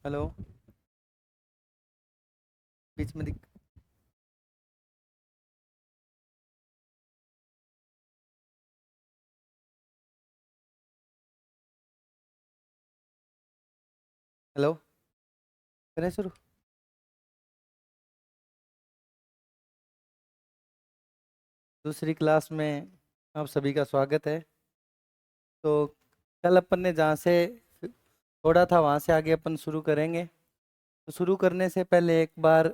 Hello. बीच में दिख। Hello. करें शुरू। दूसरी क्लास में आप सभी का स्वागत है। तो कल अपन ने जहाँ से छोड़ा था वहाँ से आगे अपन शुरू करेंगे। तो शुरू करने से पहले एक बार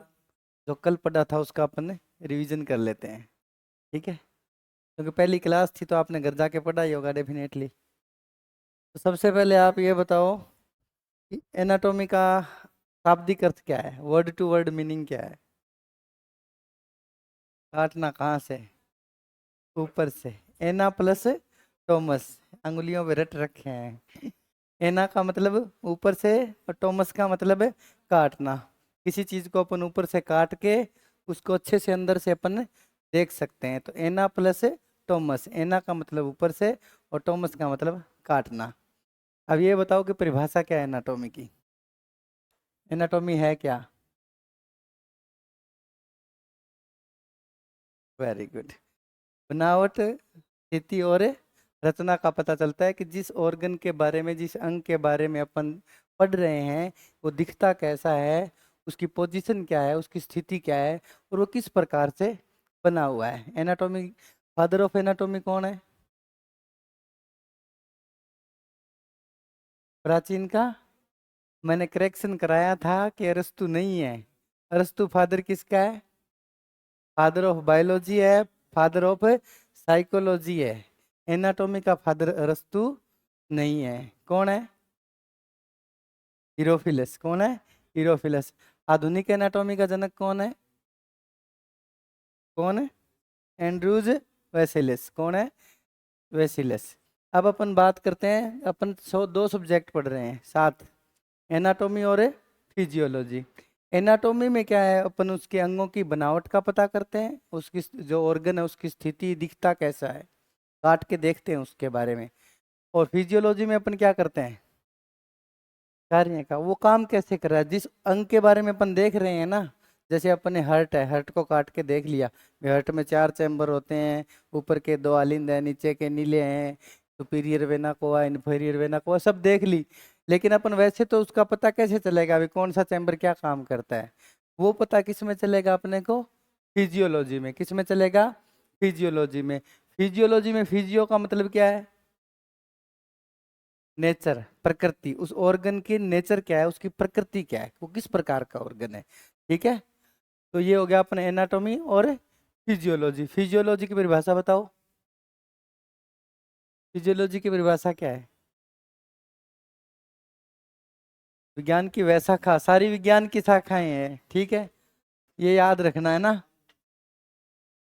जो कल पढ़ा था उसका अपन रिवीजन कर लेते हैं। ठीक है, क्योंकि पहली क्लास थी तो आपने घर जाके पढ़ा ही होगा डेफिनेटली। तो सबसे पहले आप ये बताओ कि एनाटॉमी का शाब्दिक अर्थ क्या है, वर्ड टू वर्ड मीनिंग क्या है। काटना कहाँ से? ऊपर से। एना प्लस टोमस, अंगुलियों पे रट रखे हैं। एना का मतलब ऊपर से और टोमस का मतलब है काटना। किसी चीज को अपन ऊपर से काट के उसको अच्छे से अंदर से अपन देख सकते हैं। तो एना प्लस टोमस, एना का मतलब ऊपर से और टोमस का मतलब काटना। अब ये बताओ कि परिभाषा क्या है एनाटॉमी की। एनाटॉमी है क्या? Very good. बनावट, स्थिति और रचना का पता चलता है कि जिस ऑर्गन के बारे में, जिस अंग के बारे में अपन पढ़ रहे हैं वो दिखता कैसा है, उसकी पोजीशन क्या है, उसकी स्थिति क्या है और वो किस प्रकार से बना हुआ है। एनाटॉमी, फादर ऑफ एनाटॉमी कौन है? प्राचीन का? मैंने करेक्शन कराया था कि अरस्तु नहीं है। अरस्तु फादर किसका है? फादर ऑफ बायोलॉजी है, फादर ऑफ साइकोलॉजी है। एनाटॉमी का फादर अरस्तु नहीं है। कौन है? हीरोफिलस। कौन है? हीरोफिलस। आधुनिक एनाटॉमी का जनक कौन है? कौन है? एंड्रूज वेसिलस। कौन है? वेसिलस। अब अपन बात करते हैं, अपन दो सब्जेक्ट पढ़ रहे हैं साथ, एनाटॉमी और फिजियोलॉजी। एनाटॉमी में क्या है, अपन उसके अंगों की बनावट का पता करते हैं, उसकी जो ऑर्गन है उसकी स्थिति, दिखता कैसा है, काट के देखते हैं उसके बारे में। और फिजियोलॉजी में अपन क्या करते हैं, कार्य का, वो काम कैसे कर रहा है, जिस अंग के बारे में अपन देख रहे हैं ना। जैसे अपन ने हर्ट है, हर्ट को काट के देख लिया, हर्ट में 4 चैम्बर होते हैं, ऊपर के 2 आलिंद है, नीचे के नीले हैं, superior vena cava, inferior vena cava, सब देख ली। लेकिन अपन वैसे तो उसका पता कैसे चलेगा अभी कौन सा चैम्बर क्या काम करता है? वो पता किस में चलेगा अपने को? फिजियोलॉजी में। किस में चलेगा? फिजियोलॉजी में। फिजियोलॉजी में फिजियो का मतलब क्या है? नेचर, प्रकृति। उस ऑर्गन की नेचर क्या है, उसकी प्रकृति क्या है, वो किस प्रकार का ऑर्गन है। ठीक है, तो ये हो गया अपने एनाटॉमी और फिजियोलॉजी। फिजियोलॉजी की परिभाषा बताओ। फिजियोलॉजी की परिभाषा क्या है? विज्ञान की वह शाखा, सारी विज्ञान की शाखाएं हैं, ठीक है, ये याद रखना है ना।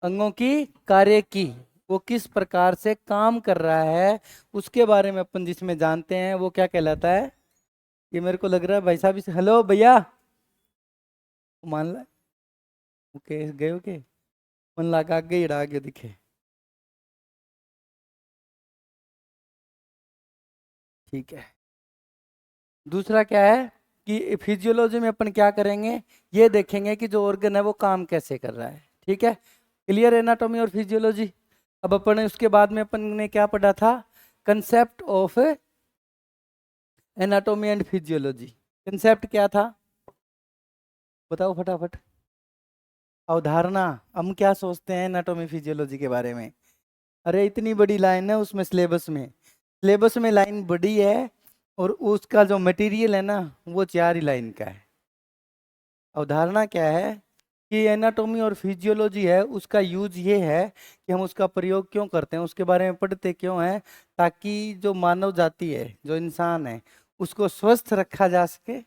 अंगों की कार्य की, वो किस प्रकार से काम कर रहा है उसके बारे में अपन जिसमें जानते हैं वो क्या कहलाता है। ये मेरे को लग रहा है भाई साहब हेलो भैया, मान ला ओके गए ओके, मन लगा आगे ही आगे दिखे। ठीक है, दूसरा क्या है कि फिजियोलॉजी में अपन क्या करेंगे, ये देखेंगे कि जो ऑर्गन है वो काम कैसे कर रहा है। ठीक है, क्लियर एनाटॉमी और फिजियोलॉजी। अब अपन ने उसके बाद में अपन ने क्या पढ़ा था, concept of anatomy and physiology. Concept क्या था, बताओ फटाफट। अवधारणा। हम क्या सोचते हैं एनाटॉमी फिजियोलॉजी के बारे में? अरे इतनी बड़ी लाइन है उसमें, सिलेबस में लाइन बड़ी है और उसका जो मटेरियल है ना वो 4 ही लाइन का है। अवधारणा क्या है कि एनाटॉमी और फिजियोलॉजी है, उसका यूज ये है कि हम उसका प्रयोग क्यों करते हैं, उसके बारे में पढ़ते क्यों हैं, ताकि जो मानव जाति है, जो इंसान है, उसको स्वस्थ रखा जा सके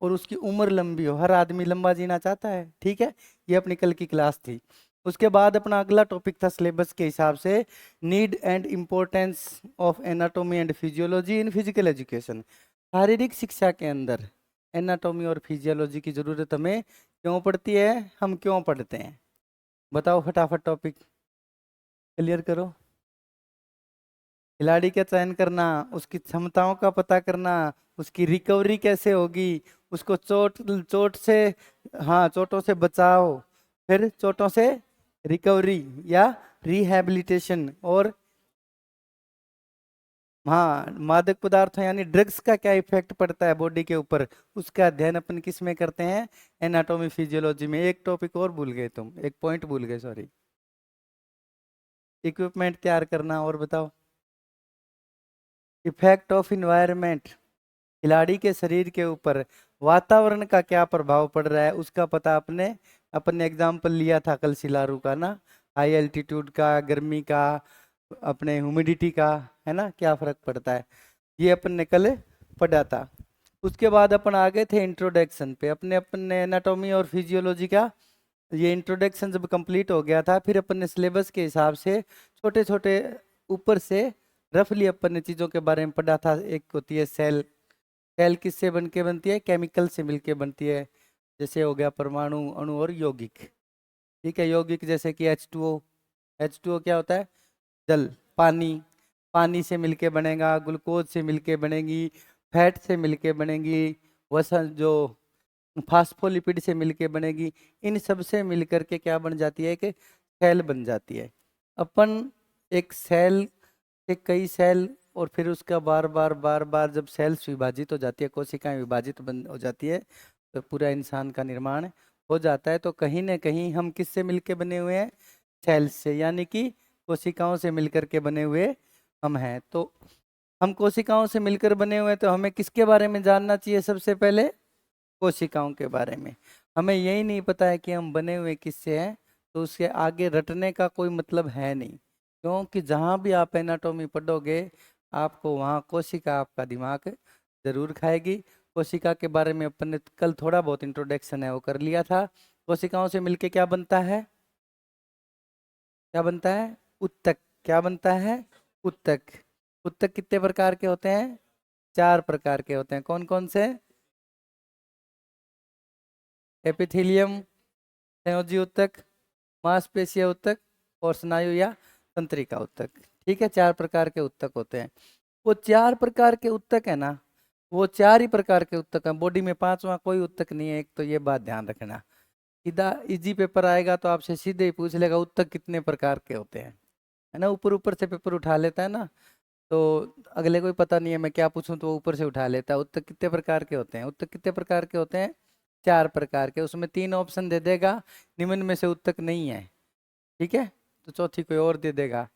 और उसकी उम्र लंबी हो। हर आदमी लंबा जीना चाहता है, ठीक है। ये अपनी कल की क्लास थी। उसके बाद अपना अगला टॉपिक था सिलेबस के हिसाब से, need and importance of anatomy and physiology in physical education. शारीरिक शिक्षा के अंदर एनाटॉमी और फिजियोलॉजी की जरूरत हमें क्यों पड़ती है, हम क्यों पढ़ते हैं, बताओ फटाफट टॉपिक क्लियर करो। खिलाड़ी का चयन करना, उसकी क्षमताओं का पता करना, उसकी रिकवरी कैसे होगी, उसको चोट चोट से, हाँ चोटों से बचाव, फिर चोटों से रिकवरी या रिहैबिलिटेशन, और हाँ मादक पदार्थों यानी ड्रग्स का क्या इफेक्ट पड़ता है बॉडी के ऊपर, उसका अध्ययन अपन किस में करते हैं, एनाटॉमी फिजियोलॉजी में। एक टॉपिक और भूल गए तुम, एक पॉइंट भूल गए, सॉरी। इक्विपमेंट तैयार करना, और बताओ। इफेक्ट ऑफ इन्वायरमेंट, खिलाड़ी के शरीर के ऊपर वातावरण का क्या प्रभाव पड़ रहा है उसका पता अपने, अपन ने एग्जाम्पल लिया था कल सिलारू का ना, हाई एल्टीट्यूड का, गर्मी का, अपने ह्यूमिडिटी का, है ना, क्या फर्क पड़ता है, ये अपन ने कल पढ़ा था। उसके बाद अपन आ गए थे इंट्रोडक्शन पे, अपने एनाटॉमी और फिजियोलॉजी का ये इंट्रोडक्शन जब कंप्लीट हो गया था, फिर अपन ने सिलेबस के हिसाब से छोटे छोटे ऊपर से रफली अपन ने चीज़ों के बारे में पढ़ा था। एक होती है सेल, सेल किससे बन के बनती है, केमिकल से मिलके बनती है, जैसे हो गया परमाणु, अणु और यौगिक। ठीक है, यौगिक जैसे कि H2O, H2O क्या होता है, जल, पानी, पानी से मिलके बनेगा, ग्लूकोज से मिलके बनेगी, फैट से मिलके बनेगी, वसा जो फास्फोलिपिड से मिलके बनेगी, इन सब से मिलकर के क्या बन जाती है कि सेल बन जाती है। अपन एक सेल के कई सेल, और फिर उसका बार बार बार बार जब सेल्स विभाजित हो जाती है, कोशिकाएं विभाजित बन हो जाती है, तो पूरा इंसान का निर्माण हो जाता है। तो कहीं ना कहीं हम किससे मिलके बने हुए हैं, सेल्स से, यानी कि कोशिकाओं से मिलकर के बने हुए हम हैं। तो हम कोशिकाओं से मिलकर बने हुए हैं, तो हमें किसके बारे में जानना चाहिए सबसे पहले, कोशिकाओं के बारे में। हमें यही नहीं पता है कि हम बने हुए किससे हैं, तो उसके आगे रटने का कोई मतलब है नहीं, क्योंकि जहाँ भी आप एनाटॉमी पढ़ोगे आपको वहाँ कोशिका आपका दिमाग जरूर खाएगी। कोशिका के बारे में अपन ने कल थोड़ा बहुत इंट्रोडक्शन है वो कर लिया था। कोशिकाओं से मिलके क्या बनता है, क्या बनता है, उत्तक, क्या बनता है, उत्तक। उत्तक कितने प्रकार के होते हैं, 4 प्रकार के होते हैं, कौन कौन से, एपिथेलियम, संयोजी उत्तक, मांसपेशीय उत्तक, और स्नायु या तंत्रिका उत्तक। ठीक है, 4 प्रकार के उत्तक होते हैं। वो 4 प्रकार के उत्तक है ना, वो 4 ही प्रकार के उत्तक हैं, बॉडी में 5वां कोई उत्तक नहीं है, एक तो ये बात ध्यान रखना। सीधा इजी पेपर आएगा तो आपसे सीधे ही पूछ लेगा उत्तक कितने प्रकार के होते हैं, है ना, ऊपर ऊपर से पेपर उठा लेता है ना, तो अगले को ही पता नहीं है मैं क्या पूछूं तो वो ऊपर से उठा लेता है। उत्तक कितने प्रकार के होते हैं, उत्तक कितने प्रकार के होते हैं, 4 प्रकार के, उसमें 3 ऑप्शन दे देगा, निम्न में से उत्तक नहीं है, ठीक है, तो चौथी कोई और दे देगा,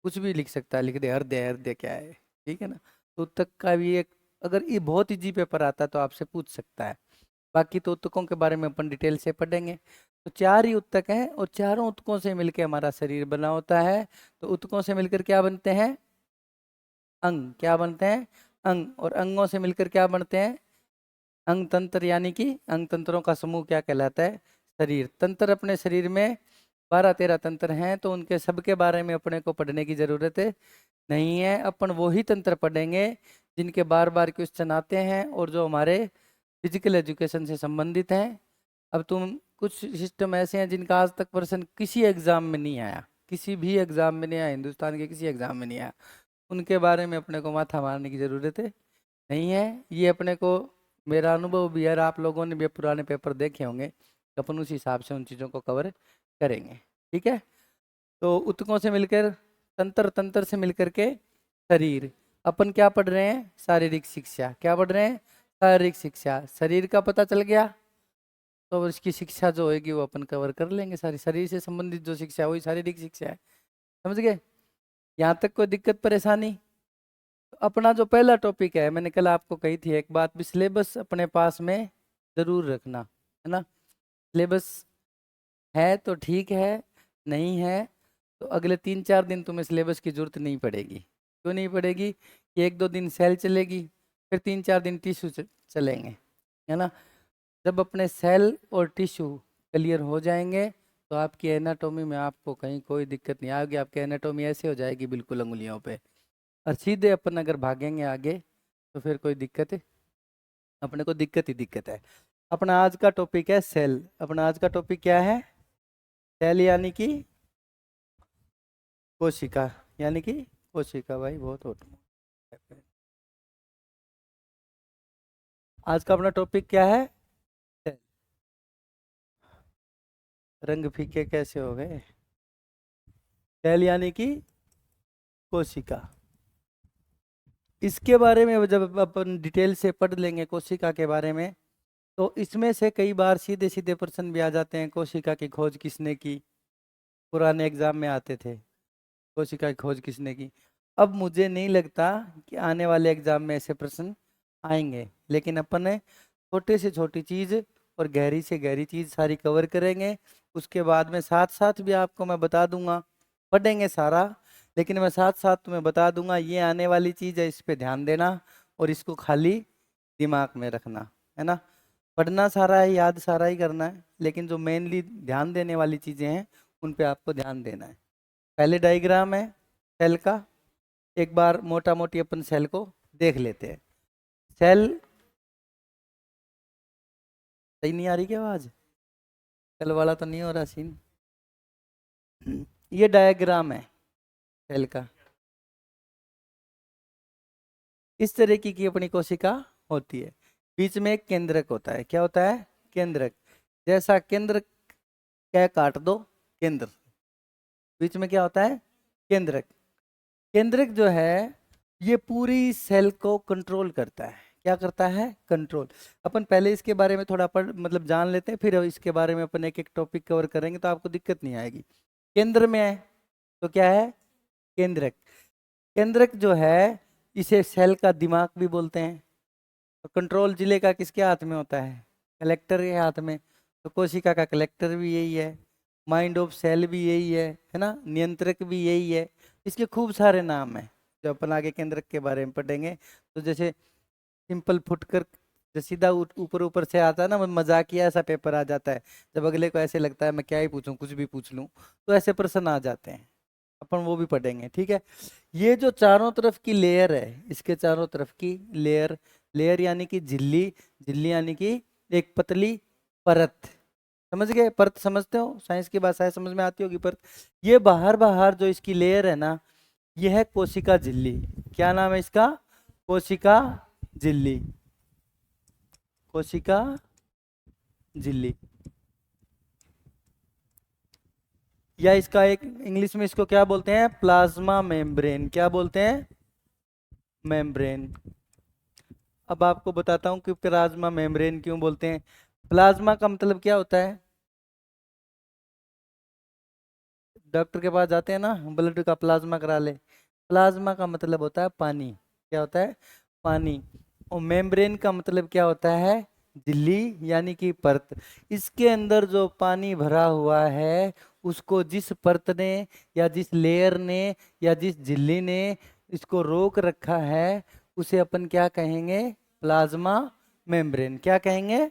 कुछ भी लिख सकता है, लिख दे हृदय, हृदय क्या है, ठीक है ना। तो उत्तक का भी एक, अगर ये बहुत इजी पेपर आता है तो आपसे पूछ सकता है। बाकी तो उत्तकों के बारे में अपन डिटेल से पढ़ेंगे। तो 4 ही उत्तक हैं, और चारों उत्तकों से मिलकर हमारा शरीर बना होता है। तो उत्तकों से मिलकर क्या बनते हैं, अंग, क्या बनते हैं, अंग, और अंगों से मिलकर क्या बनते हैं, अंग तंत्र, यानी कि अंग तंत्रों का समूह क्या कहलाता है, शरीर तंत्र। अपने शरीर में 12-13 तंत्र हैं, तो उनके सबके बारे में अपने को पढ़ने की जरूरत नहीं है। अपन वो ही तंत्र पढ़ेंगे जिनके बार बार क्वेश्चन आते हैं और जो हमारे फिजिकल एजुकेशन से संबंधित हैं। अब तुम कुछ सिस्टम ऐसे हैं जिनका आज तक प्रश्न किसी एग्जाम में नहीं आया, किसी भी एग्जाम में नहीं आया, हिंदुस्तान के किसी एग्जाम में नहीं आया, उनके बारे में अपने को माथा मारने की जरूरत नहीं है। ये अपने को, मेरा अनुभव भी है, आप लोगों ने भी पुराने पेपर देखे होंगे, तो अपन उस हिसाब से उन चीज़ों को कवर करेंगे, ठीक है। तो उत्तकों से मिलकर तंत्र, तंत्र से मिलकर के शरीर। अपन क्या पढ़ रहे हैं, शारीरिक शिक्षा, क्या पढ़ रहे हैं, शारीरिक शिक्षा। शरीर का पता चल गया तो इसकी शिक्षा जो होगी वो अपन कवर कर लेंगे, सारी शरीर से संबंधित जो शिक्षा है वही शारीरिक शिक्षा है, समझ गए। यहाँ तक कोई दिक्कत परेशानी। तो अपना जो पहला टॉपिक है, मैंने कल आपको कही थी एक बात भी, सिलेबस अपने पास में जरूर रखना, है ना। सिलेबस है तो ठीक है, नहीं है तो अगले 3-4 दिन तुम्हें सिलेबस की जरूरत नहीं पड़ेगी। क्यों नहीं पड़ेगी, कि 1-2 दिन सेल चलेगी, फिर 3-4 दिन टिश्यू चलेंगे, है ना। जब अपने सेल और टिश्यू क्लियर हो जाएंगे तो आपकी एनाटॉमी में आपको कहीं कोई दिक्कत नहीं आएगी, आपकी एनाटॉमी ऐसे हो जाएगी बिल्कुल अंगुलियों पे। और सीधे अपन अगर भागेंगे आगे तो फिर कोई दिक्कत है, अपने को दिक्कत ही दिक्कत है। अपना आज का टॉपिक है सेल। अपना आज का टॉपिक क्या है, सेल यानी कि कोशिका, यानी कि कोशिका, भाई बहुत होता है। आज का अपना टॉपिक क्या है? सेल। रंग फीके कैसे हो गए? सेल यानी कि कोशिका। इसके बारे में जब अपन डिटेल से पढ़ लेंगे कोशिका के बारे में, तो इसमें से कई बार सीधे सीधे प्रश्न भी आ जाते हैं। कोशिका की खोज किसने की? पुराने एग्जाम में आते थे, कोशिका की खोज किसने की। अब मुझे नहीं लगता कि आने वाले एग्जाम में ऐसे प्रश्न आएंगे, लेकिन अपन ने छोटे से छोटी चीज और गहरी से गहरी चीज सारी कवर करेंगे। उसके बाद में साथ साथ भी आपको मैं बता दूंगा, पढ़ेंगे सारा, लेकिन मैं साथ साथ तुम्हें बता दूंगा ये आने वाली चीज है, इस पे ध्यान देना और इसको खाली दिमाग में रखना, है ना। पढ़ना सारा है, याद सारा ही करना है, लेकिन जो मेनली ध्यान देने वाली चीजें हैं उन पे आपको ध्यान देना है। पहले डायग्राम है सेल का, एक बार मोटा मोटी अपन सेल को देख लेते हैं। सेल, सही नहीं आ रही क्या आवाज? सेल वाला तो नहीं हो रहा सीन। ये डायग्राम है सेल का। इस तरीके की अपनी कोशिका होती है। बीच में एक केंद्रक होता है। क्या होता है? केंद्रक। जैसा केंद्र क्या काट दो, केंद्र। बीच में क्या होता है? केंद्रक। केंद्रक जो है ये पूरी सेल को कंट्रोल करता है। क्या करता है? कंट्रोल। अपन पहले इसके बारे में थोड़ा पढ़ मतलब जान लेते हैं, फिर इसके बारे में अपन एक एक टॉपिक कवर करेंगे तो आपको दिक्कत नहीं आएगी। केंद्र में है तो क्या है? केंद्रक। केंद्रक जो है इसे सेल का दिमाग भी बोलते हैं। तो कंट्रोल जिले का किसके हाथ में होता है? कलेक्टर के हाथ में। तो कोशिका का कलेक्टर भी यही है, माइंड ऑफ सेल भी यही है ना, नियंत्रक भी यही है। इसके खूब सारे नाम हैं जो अपन आगे केंद्रक के बारे में पढ़ेंगे। तो जैसे सिंपल फुटकर जो सीधा ऊपर ऊपर से आता है ना, मजाकिया ऐसा पेपर आ जाता है, जब अगले को ऐसे लगता है मैं क्या ही पूछूं, कुछ भी पूछ लूं, तो ऐसे प्रश्न आ जाते हैं। अपन वो भी पढ़ेंगे, ठीक है। ये जो चारों तरफ की लेयर है, इसके चारों तरफ की लेयर, लेयर यानी कि झिल्ली, झिल्ली यानी कि एक पतली परत। समझ गए? परत समझते हो, साइंस की भाषा है, समझ में आती होगी परत। ये बाहर बाहर जो इसकी लेयर है ना, ये है कोशिका झिल्ली। क्या नाम है इसका? कोशिका झिल्ली। कोशिका झिल्ली, या इसका एक इंग्लिश में इसको क्या बोलते हैं? Plasma membrane. क्या बोलते हैं? मेम्ब्रेन। अब आपको बताता हूँ कि प्लाज्मा मेम्ब्रेन क्यों बोलते हैं। प्लाज्मा का मतलब क्या होता है? डॉक्टर के पास जाते हैं ना, ब्लड का प्लाज्मा करा ले। प्लाज्मा का मतलब होता है पानी। क्या होता है? पानी। और मेम्ब्रेन का मतलब क्या होता है? झिल्ली यानी कि परत। इसके अंदर जो पानी भरा हुआ है उसको जिस परत ने या जिस लेयर ने या जिस झिल्ली ने इसको रोक रखा है उसे अपन क्या कहेंगे? Plasma membrane. क्या कहेंगे?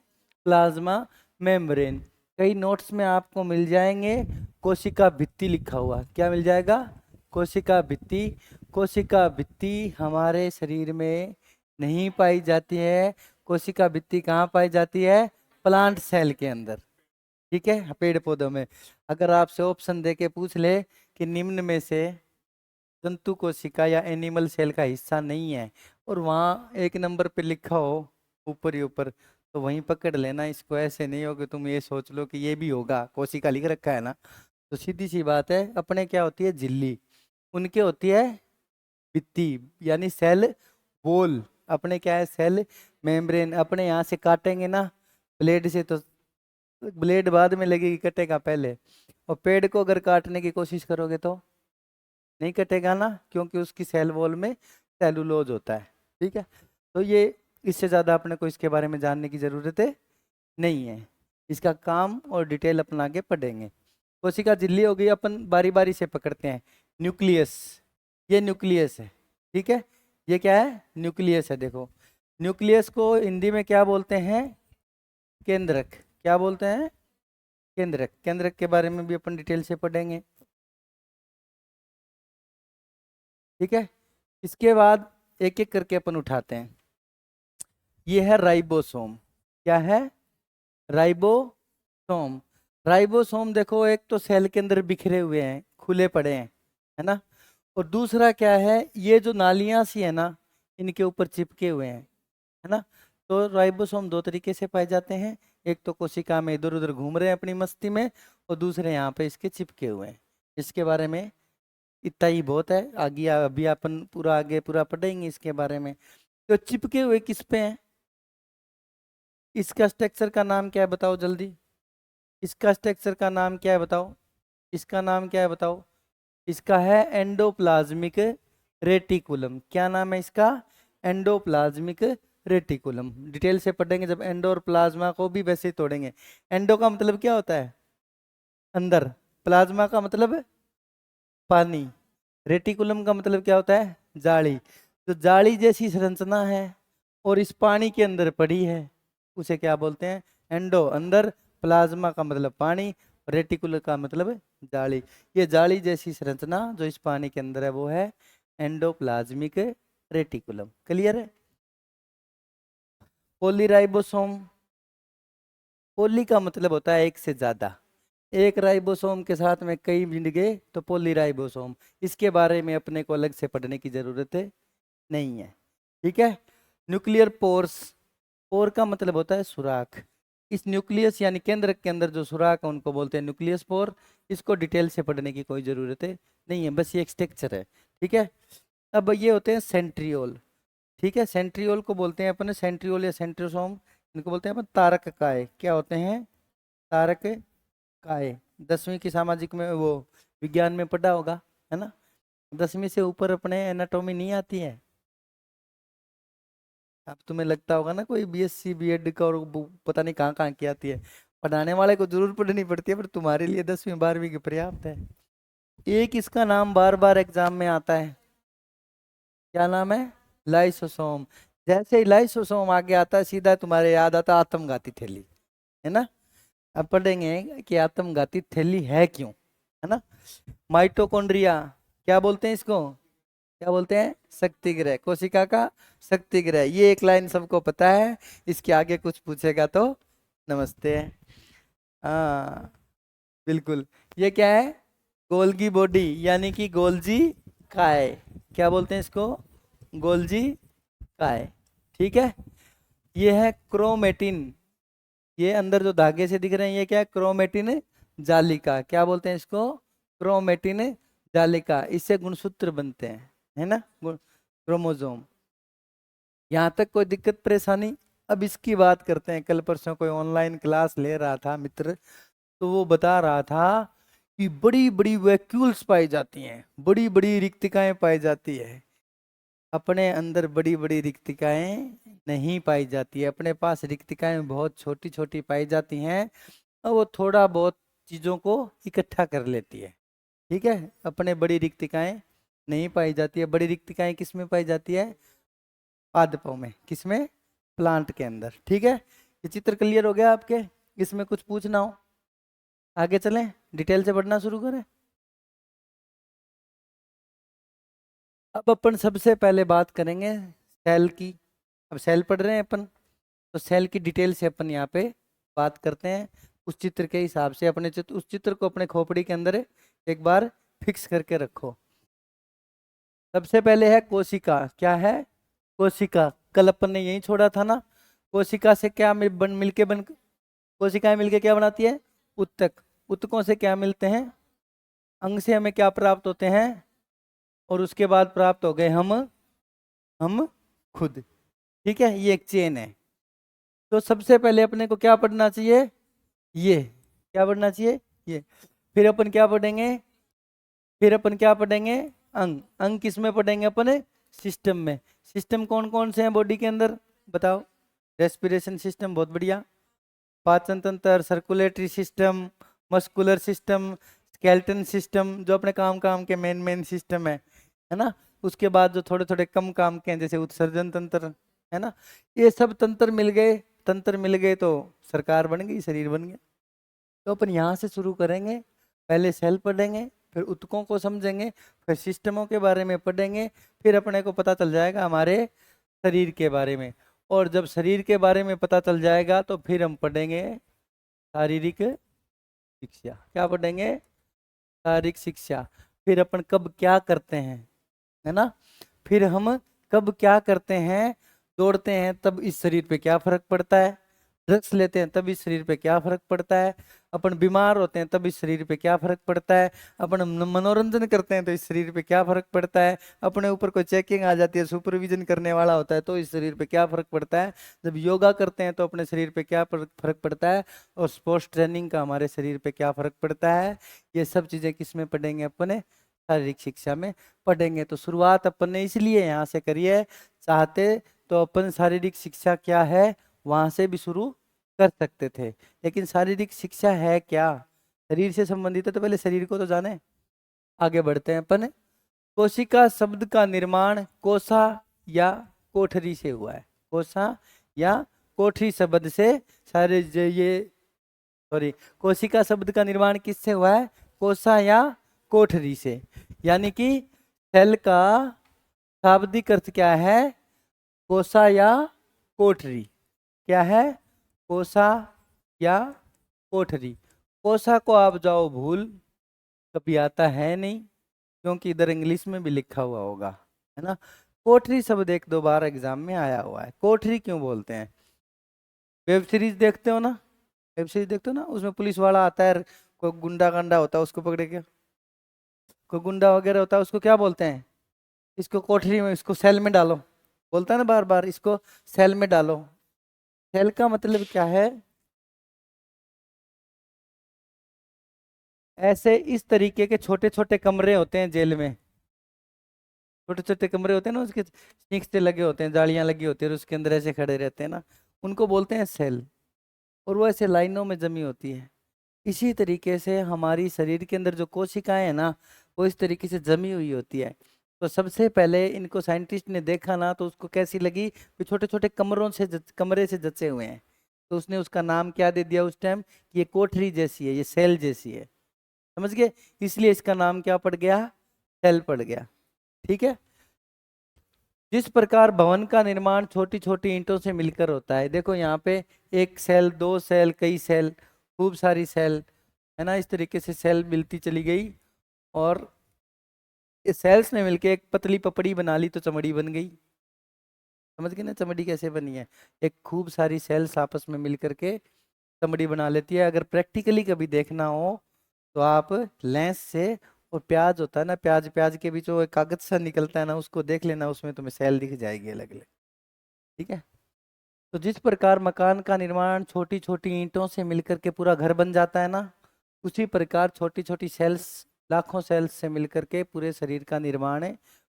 Plasma membrane. कई नोट्स में आपको मिल जाएंगे कोशिका भित्ति लिखा हुआ। क्या मिल जाएगा? कोशिका भित्ति। कोशिका भित्ति हमारे शरीर में नहीं पाई जाती है। कोशिका भित्ति कहाँ पाई जाती है? प्लांट सेल के अंदर, ठीक है, पेड़ पौधों में। अगर आपसे ऑप्शन देके पूछ ले कि निम्न में से जंतु कोशिका या एनिमल सेल का हिस्सा नहीं है, और वहाँ एक नंबर पे लिखा हो ऊपर ही ऊपर, तो वहीं पकड़ लेना इसको। ऐसे नहीं हो कि तुम ये सोच लो कि ये भी होगा, कोशिका लिख रखा है ना। तो सीधी सी बात है, अपने क्या होती है? झिल्ली। उनके होती है भित्ति यानी सेल वॉल। अपने क्या है? Cell membrane. अपने यहाँ से काटेंगे ना ब्लेड से, तो ब्लेड बाद में लगेगी, कटेगा पहले। और पेड़ को अगर काटने की कोशिश करोगे तो नहीं कटेगा ना, क्योंकि उसकी सेल वॉल में सेलुलोज होता है, ठीक है। तो ये इससे ज़्यादा अपने को इसके बारे में जानने की ज़रूरत है नहीं है। इसका काम और डिटेल अपन आगे पढ़ेंगे। कोशिका झिल्ली हो गई, अपन बारी बारी से पकड़ते हैं। न्यूक्लियस, ये न्यूक्लियस है, ठीक है। ये क्या है? न्यूक्लियस है। देखो, न्यूक्लियस को हिंदी में क्या बोलते हैं? केंद्रक। क्या बोलते हैं? केंद्रक। केंद्रक के बारे में भी अपन डिटेल से पढ़ेंगे, ठीक है। इसके बाद एक एक करके अपन उठाते हैं। ये है राइबोसोम। क्या है? राइबोसोम। राइबोसोम देखो, एक तो सेल के अंदर बिखरे हुए हैं, खुले पड़े हैं, है ना। और दूसरा क्या है? ये जो नालियां सी है ना, इनके ऊपर चिपके हुए हैं, है ना। तो राइबोसोम दो तरीके से पाए जाते हैं, एक तो कोशिका में इधर उधर घूम रहे हैं अपनी मस्ती में, और दूसरे यहाँ पे इसके चिपके हुए हैं। इसके बारे में इतना ही बहुत है, आगे अभी अपन पूरा आगे पूरा पढ़ेंगे इसके बारे में। तो चिपके हुए किस पे हैं, इसका स्ट्रक्चर का नाम क्या है बताओ जल्दी, इसका स्ट्रक्चर का नाम क्या है बताओ, इसका नाम क्या है बताओ, इसका है एंडोप्लाज्मिक रेटिकुलम। क्या नाम है इसका, एंडोप्लाज्मिक रेटिकुलम। डिटेल से पढ़ेंगे जब एंडो और प्लाज्मा को भी वैसे ही तोड़ेंगे। एंडो का मतलब क्या होता है, अंदर, प्लाज्मा का मतलब पानी, रेटिकुलम का मतलब क्या होता है, जाली। तो जाली जैसी संरचना है और इस पानी के अंदर पड़ी है, उसे क्या बोलते हैं, एंडो, अंदर, प्लाज्मा का मतलब पानी, रेटिकुलर का मतलब जाली। ये जाली जैसी संरचना जो इस पानी के अंदर है वो है एंडोप्लाज्मिक रेटिकुलम। क्लियर है। पॉलीराइबोसोम, पॉली का मतलब होता है एक से ज्यादा, एक राइबोसोम के साथ में कई मिल गए तो पॉलीराइबोसोम। इसके बारे में अपने को अलग से पढ़ने की जरूरत नहीं है, ठीक है। न्यूक्लियर पोर्स, पोर का मतलब होता है सुराख। इस न्यूक्लियस यानी केंद्र के अंदर जो सुराख है उनको बोलते हैं न्यूक्लियस पोर। इसको डिटेल से पढ़ने की कोई जरूरत नहीं है, बस ये एक स्ट्रक्चर है, ठीक है। अब ये होते हैं सेंट्रियोल, ठीक है। सेंट्रियोल को बोलते हैं अपन, सेंट्रियोल या सेंट्रोसोम, इनको बोलते हैं अपन तारक काय। क्या होते हैं, तारक काय। 10वीं की सामाजिक में वो विज्ञान में पढ़ा होगा, है ना। 10वीं से ऊपर अपने एनाटॉमी नहीं आती है। अब तुम्हें लगता होगा ना कोई बीएससी बीएड का और पता नहीं कहाँ कहाँ की आती है, पढ़ाने वाले को जरूर पढ़नी पड़ती है, पर तुम्हारे लिए 10वीं 12वीं की पर्याप्त है। एक इसका नाम बार बार एग्जाम में आता है, क्या नाम है, लाइसोसोम। जैसे ही लाइसोसोम आगे आता है सीधा तुम्हारे याद आता आत्मघाती थैली, है ना। अब पढ़ेंगे कि आत्मघाती थैली है क्यों, है ना। माइटोकॉन्ड्रिया, क्या बोलते हैं इसको, क्या बोलते हैं, शक्ति ग्रह, कोशिका का शक्ति ग्रह। ये एक लाइन सबको पता है, इसके आगे कुछ पूछेगा तो नमस्ते। हाँ बिल्कुल। ये क्या है, गोल्गी बॉडी यानी कि गोल्जी काय। क्या बोलते हैं इसको, गोल्जी काय, ठीक है। ये है क्रोमेटिन, ये अंदर जो धागे से दिख रहे हैं ये क्या है, क्रोमेटिन जालिका। क्या बोलते हैं इसको, क्रोमेटिन जालिका। इससे गुणसूत्र बनते हैं, है ना, क्रोमोजोम। यहाँ तक कोई दिक्कत परेशानी। अब इसकी बात करते हैं। कल परसों कोई ऑनलाइन क्लास ले रहा था मित्र, तो वो बता रहा था कि बड़ी बड़ी वैक्यूल्स पाई जाती हैं, बड़ी बड़ी रिक्तिकाएं पाई जाती है। अपने अंदर बड़ी बड़ी रिक्तिकाएं नहीं पाई जाती है, अपने पास रिक्तिकाएं बहुत छोटी छोटी पाई जाती हैं, और वो थोड़ा बहुत चीज़ों को इकट्ठा कर लेती है, ठीक है। अपने बड़ी रिक्तिकाएं नहीं पाई जाती है। बड़ी रिक्तिकाएं किस में पाई जाती है, पादपों में, किसमें, प्लांट के अंदर, ठीक है। ये चित्र क्लियर हो गया आपके, इसमें कुछ पूछना हो आगे चलें, डिटेल से पढ़ना शुरू करें। अब अपन सबसे पहले बात करेंगे सेल की। अब सेल पढ़ रहे हैं अपन, तो सेल की डिटेल से अपन यहाँ पे बात करते हैं। उस चित्र के हिसाब से अपने उस चित्र को अपने खोपड़ी के अंदर एक बार फिक्स करके रखो। सबसे पहले है कोशिका। क्या है, कोशिका। कल अपन ने यही छोड़ा था ना। कोशिका से क्या मिलके बन, कोशिकाएं मिलके क्या बनाती है, उत्तक। उत्तकों से क्या मिलते हैं, अंग से हमें क्या प्राप्त होते हैं, और उसके बाद प्राप्त हो गए हम खुद, ठीक है। ये एक चेन है। तो सबसे पहले अपने को क्या पढ़ना चाहिए, ये क्या पढ़ना चाहिए, ये। फिर अपन क्या पढ़ेंगे, फिर अपन क्या पढ़ेंगे, अंग। अंग किस में पढ़ेंगे अपन, सिस्टम में। सिस्टम कौन कौन से हैं बॉडी के अंदर बताओ, रेस्पिरेशन सिस्टम, बहुत बढ़िया। पाचन तंत्र, circulatory system, muscular system, skeleton system, जो अपने काम काम के मेन मेन सिस्टम है ना। उसके बाद जो थोड़े थोड़े कम काम के हैं जैसे उत्सर्जन तंत्र, है ना। ये सब तंत्र मिल गए, तंत्र मिल गए तो सरकार बन गई, शरीर बन गया। तो अपन यहाँ से शुरू करेंगे। पहले सेल पढ़ेंगे, फिर उत्तकों को समझेंगे, फिर सिस्टमों के बारे में पढ़ेंगे, फिर अपने को पता चल जाएगा हमारे शरीर के बारे में। और जब शरीर के बारे में पता चल जाएगा तो फिर हम पढ़ेंगे शारीरिक शिक्षा। क्या पढ़ेंगे, शारीरिक शिक्षा। फिर अपन कब क्या करते हैं, है ना। फिर हम कब क्या करते हैं दौड़ते हैं तब इस शरीर पे क्या फर्क पड़ता है, ड्रग्स लेते हैं तब इस शरीर पे क्या फर्क पड़ता है, अपन बीमार होते हैं तब इस शरीर पे क्या फर्क पड़ता है, अपन मनोरंजन करते हैं तो इस शरीर पे क्या फर्क पड़ता है, अपने ऊपर कोई चेकिंग आ जाती है, सुपरविजन करने वाला होता है तो इस शरीर पे क्या फर्क पड़ता है, जब योगा करते हैं तो अपने शरीर पे क्या फर्क पड़ता है, और स्पोर्ट्स ट्रेनिंग का हमारे शरीर पे क्या फर्क पड़ता है। ये सब चीजें किस में पढ़ेंगे अपने, शारीरिक शिक्षा में पढ़ेंगे। तो शुरुआत अपन ने इसलिए यहाँ से करी है, चाहते तो अपन शारीरिक शिक्षा क्या है वहां से भी शुरू कर सकते थे, लेकिन शारीरिक शिक्षा है क्या, शरीर से संबंधित है तो पहले शरीर को तो जाने। आगे बढ़ते हैं अपन। कोशिका शब्द का निर्माण कोसा या कोठरी से हुआ है, कोसा या कोठरी शब्द से सारे ये सॉरी कोशिका शब्द का निर्माण किससे हुआ है, कोसा या कोठरी से। यानी कि सेल का शाब्दिक अर्थ क्या है, कोसा या कोठरी। क्या है, कोसा या कोठरी। कोसा को आप जाओ भूल, कभी आता है नहीं, क्योंकि इधर इंग्लिश में भी लिखा हुआ होगा, है ना। कोठरी शब्द एक दो बार एग्जाम में आया हुआ है। कोठरी क्यों बोलते हैं, वेब सीरीज देखते हो ना, वेब सीरीज देखते हो ना, उसमें पुलिस वाला आता है, कोई गुंडा गंडा होता है उसको पकड़े के, कोई गुंडा वगैरह होता है उसको क्या बोलते हैं, इसको कोठरी में, इसको सेल में डालो, बोलता है ना बार बार, इसको सेल में डालो। सेल का मतलब क्या है, ऐसे इस तरीके के छोटे छोटे कमरे होते हैं जेल में, छोटे छोटे कमरे होते हैं ना, उसके सीख से लगे होते हैं, जालियां लगी होती है और उसके अंदर ऐसे खड़े रहते हैं ना, उनको बोलते हैं सेल। और वो ऐसे लाइनों में जमी होती है। इसी तरीके से हमारी शरीर के अंदर जो कोशिकाएं हैं ना, वो इस तरीके से जमी हुई होती है। तो सबसे पहले इनको साइंटिस्ट ने देखा ना, तो उसको कैसी लगी कि छोटे छोटे कमरों से कमरे से जचे हुए हैं, तो उसने उसका नाम क्या दे दिया उस टाइम कि ये कोठरी जैसी है, ये सेल जैसी है, समझ गए, इसलिए इसका नाम क्या पड़ गया, सेल पड़ गया। ठीक है। जिस प्रकार भवन का निर्माण छोटी छोटी ईंटों से मिलकर होता है, देखो यहाँ पे एक सेल, दो सेल, कई सेल, खूब सारी सेल, है ना, इस तरीके से सेल मिलती चली गई, और ये सेल्स ने मिलके एक पतली पपड़ी बना ली तो चमड़ी बन गई। समझ गए ना चमड़ी कैसे बनी है, एक खूब सारी सेल्स आपस में मिल करके चमड़ी बना लेती है। अगर प्रैक्टिकली कभी देखना हो तो आप लेंस से, और प्याज होता है ना, प्याज प्याज के बीच वो एक कागज सा निकलता है ना, उसको देख लेना, उसमें तुम्हें सेल दिख जाएगी अलग अलग। ठीक है। तो जिस प्रकार मकान का निर्माण छोटी छोटी ईंटों से मिलकर के पूरा घर बन जाता है ना, उसी प्रकार छोटी छोटी सेल्स, लाखों सेल्स से मिलकर के पूरे शरीर का निर्माण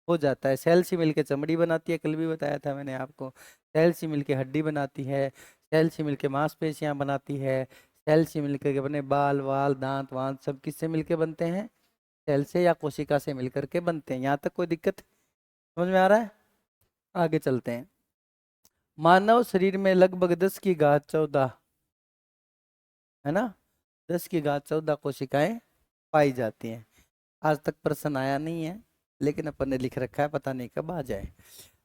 हो जाता है। सेल्स ही मिलकर चमड़ी बनाती है, कल भी बताया था मैंने आपको, सेल्स ही मिलकर हड्डी बनाती है, सेल्स ही मिलकर मांसपेशियां बनाती है, सेल्स ही मिलकर के अपने बाल वाल दांत वांत सब किससे मिलकर बनते हैं, सेल से या कोशिका से मिलकर के बनते हैं। यहाँ तक कोई दिक्कत समझ में आ रहा है। आगे चलते हैं। मानव शरीर में लगभग 10 की घात 14, है ना, 10 की घात 14 कोशिकाएं पाई जाती हैं। आज तक प्रश्न आया नहीं है, लेकिन अपन ने लिख रखा है, पता नहीं कब आ जाए।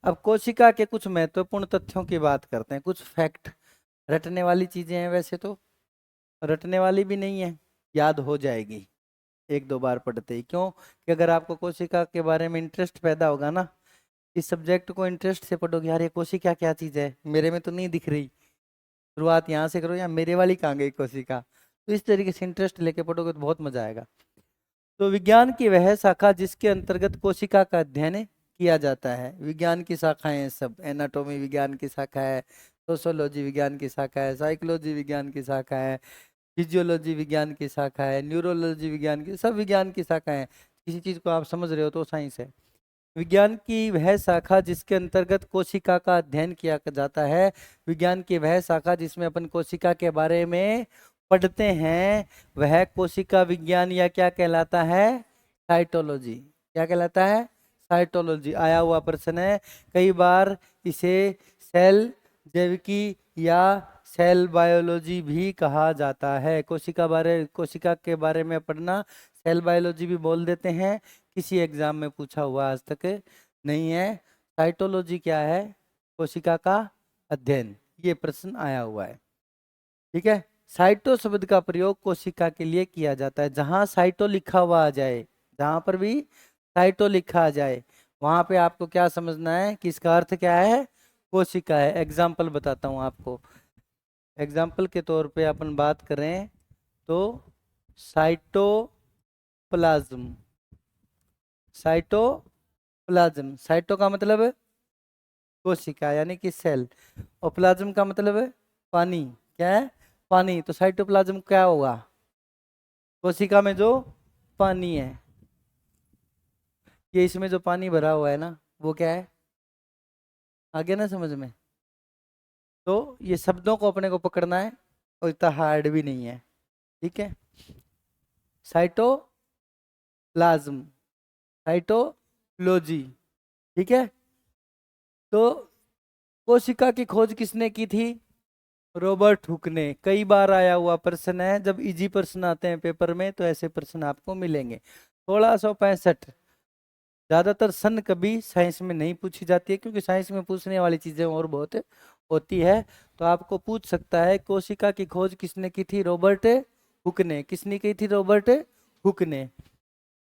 अब कोशिका के कुछ महत्वपूर्ण तथ्यों की बात करते हैं, कुछ फैक्ट। रटने वाली चीजें हैं, वैसे तो रटने वाली भी नहीं है, याद हो जाएगी एक दो बार पढ़ते ही। क्यों कि अगर आपको कोशिका के बारे में इंटरेस्ट पैदा होगा ना, इस सब्जेक्ट को इंटरेस्ट से पढ़ोगे, यार ये कोशिका क्या चीज है, मेरे में तो नहीं दिख रही, शुरुआत यहाँ से करो, या मेरे वाली कहाँ गई कोशिका, तो इस तरीके से इंटरेस्ट लेके पढ़ोगे तो बहुत मजा आएगा। तो विज्ञान की वह शाखा जिसके अंतर्गत कोशिका का अध्ययन किया जाता है, विज्ञान की शाखाएं हैं सब, एनाटॉमी विज्ञान की शाखा है, सोशोलॉजी विज्ञान की शाखा है, साइकोलॉजी विज्ञान की शाखा है, फिजियोलॉजी विज्ञान की शाखा है, न्यूरोलॉजी विज्ञान की, सब विज्ञान की शाखा है। किसी चीज को आप समझ रहे हो तो साइंस है। विज्ञान की वह शाखा जिसके अंतर्गत कोशिका का अध्ययन किया जाता है, विज्ञान की वह शाखा जिसमें अपन कोशिका के बारे में पढ़ते हैं, वह कोशिका विज्ञान या क्या कहलाता है, साइटोलॉजी। क्या कहलाता है, साइटोलॉजी। आया हुआ प्रश्न है कई बार, इसे सेल जैविकी या सेल बायोलॉजी भी कहा जाता है। कोशिका के बारे में पढ़ना सेल बायोलॉजी भी बोल देते हैं, किसी एग्जाम में पूछा हुआ आज तक नहीं है। साइटोलॉजी क्या है, कोशिका का अध्ययन, ये प्रश्न आया हुआ है। ठीक है। साइटो शब्द का प्रयोग कोशिका के लिए किया जाता है, जहां साइटो लिखा हुआ आ जाए, जहां पर भी साइटो लिखा आ जाए, वहां पे आपको क्या समझना है कि इसका अर्थ क्या है, कोशिका है। एग्जाम्पल बताता हूँ आपको। एग्जाम्पल के तौर पे अपन बात करें तो साइटोप्लाज्म। साइटोप्लाज्म, साइटो का मतलब है कोशिका यानी कि सेल, और प्लाज्म का मतलब है पानी। क्या है? पानी। तो साइटोप्लाज्म क्या होगा? कोशिका में जो पानी है, ये इसमें जो पानी भरा हुआ है ना, वो क्या है? आगे ना समझ में? तो ये शब्दों को अपने को पकड़ना है, और इतना हार्ड भी नहीं है। ठीक है। Cytoplasm, cytology. ठीक है। तो कोशिका की खोज किसने की थी? रॉबर्ट हुक ने। कई बार आया हुआ प्रश्न है, जब इजी प्रश्न आते हैं पेपर में तो ऐसे प्रश्न आपको मिलेंगे। 1665। ज्यादातर सन कभी साइंस में नहीं पूछी जाती है, क्योंकि साइंस में पूछने वाली चीजें और बहुत होती है। तो आपको पूछ सकता है कोशिका की खोज किसने की थी? रॉबर्ट हुक ने। किसने की थी? रॉबर्ट हुक ने।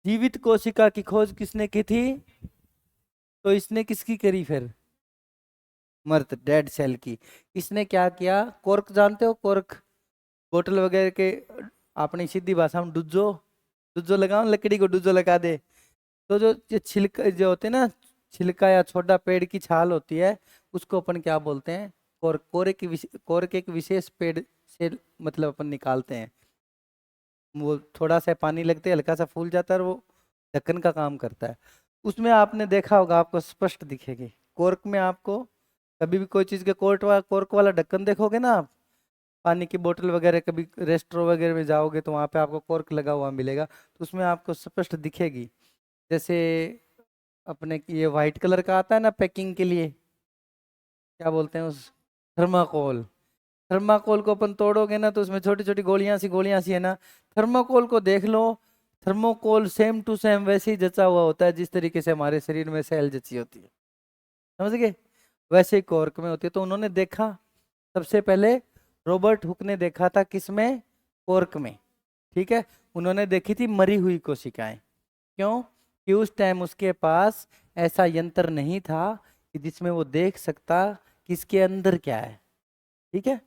जीवित कोशिका की खोज किसने की थी? तो इसने किसकी करी फिर? मर्द, डेड सेल की। इसने क्या किया? कॉर्क जानते हो? कॉर्क, बोतल वगैरह के, अपनी सीधी भाषा में डुज्जो, डुज्जो लगाओ, लकड़ी को डुज्जो लगा दे। तो जो ये छिलका जो होते हैं ना, छिलका या छोटा पेड़ की छाल होती है, उसको अपन क्या बोलते हैं? कॉर्क। कॉर्क एक विशेष पेड़ से मतलब अपन निकालते हैं। वो थोड़ा सा पानी लगते हल्का सा फूल जाता है, और वो ढक्कन का काम करता है। उसमें आपने देखा होगा, आपको स्पष्ट दिखेगी कॉर्क में। आपको कभी भी कोई चीज़ के कॉर्क वाला ढक्कन देखोगे ना आप, पानी की बोतल वगैरह, कभी रेस्टोरेंट वगैरह में जाओगे तो वहाँ पे आपको कॉर्क लगा हुआ मिलेगा, तो उसमें आपको स्पष्ट दिखेगी। जैसे अपने ये वाइट कलर का आता है ना पैकिंग के लिए, क्या बोलते हैं उस? थर्माकोल। थर्माकोल को अपन तोड़ोगे ना तो उसमें छोटी छोटी गोलियां सी है ना। थर्माकोल को देख लो, थर्मोकोल सेम टू सेम वैसे ही जचा हुआ होता है जिस तरीके से हमारे शरीर में सेल जची होती है। समझ गए? वैसे ही कॉर्क में होती है। तो उन्होंने देखा सबसे पहले, रॉबर्ट हुक ने देखा था किसमें? कॉर्क में। ठीक है। उन्होंने देखी थी मरी हुई कोशिकाएं। क्यों? कि उस टाइम उसके पास ऐसा यंत्र नहीं था कि जिसमें वो देख सकता कि इसके अंदर क्या है। ठीक है।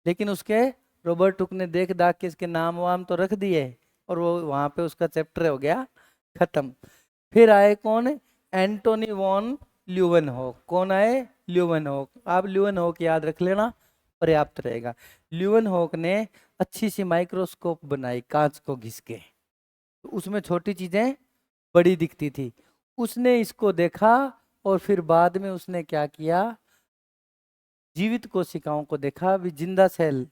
लेकिन उसके रॉबर्ट हुक ने देख दाख के इसके नाम वाम तो रख दिए, और वो वहां पे उसका चैप्टर हो गया खत्म। फिर आए कौन? Antony von Leeuwenhoek. कौन आए? ल्यूवेनहॉक। आप ल्यूवेनहॉक याद रख लेना, पर्याप्त रहेगा। ल्यूवेनहॉक ने अच्छी सी माइक्रोस्कोप बनाई कांच को घिस के, तो उसमें छोटी चीजें बड़ी दिखती थी। उसने इसको देखा, और फिर बाद में उसने क्या किया? जीवित कोशिकाओं को देखा, भी जिंदा सेल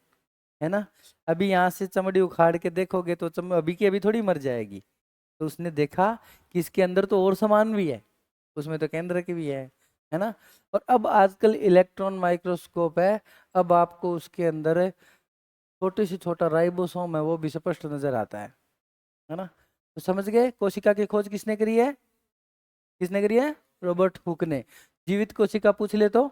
है ना। अभी यहाँ से चमड़ी उखाड़ के देखोगे तो अभी की अभी थोड़ी मर जाएगी। तो उसने देखा कि इसके अंदर तो और सामान भी है, उसमें तो केंद्र की भी है ना। और अब आजकल इलेक्ट्रॉन माइक्रोस्कोप है, अब आपको उसके अंदर छोटे से छोटा राइबोसोम है, वो भी स्पष्ट नजर आता है ना। तो समझ गए कोशिका की खोज किसने करी है? किसने करी है? रॉबर्ट हुक ने। जीवित कोशिका पूछ ले तो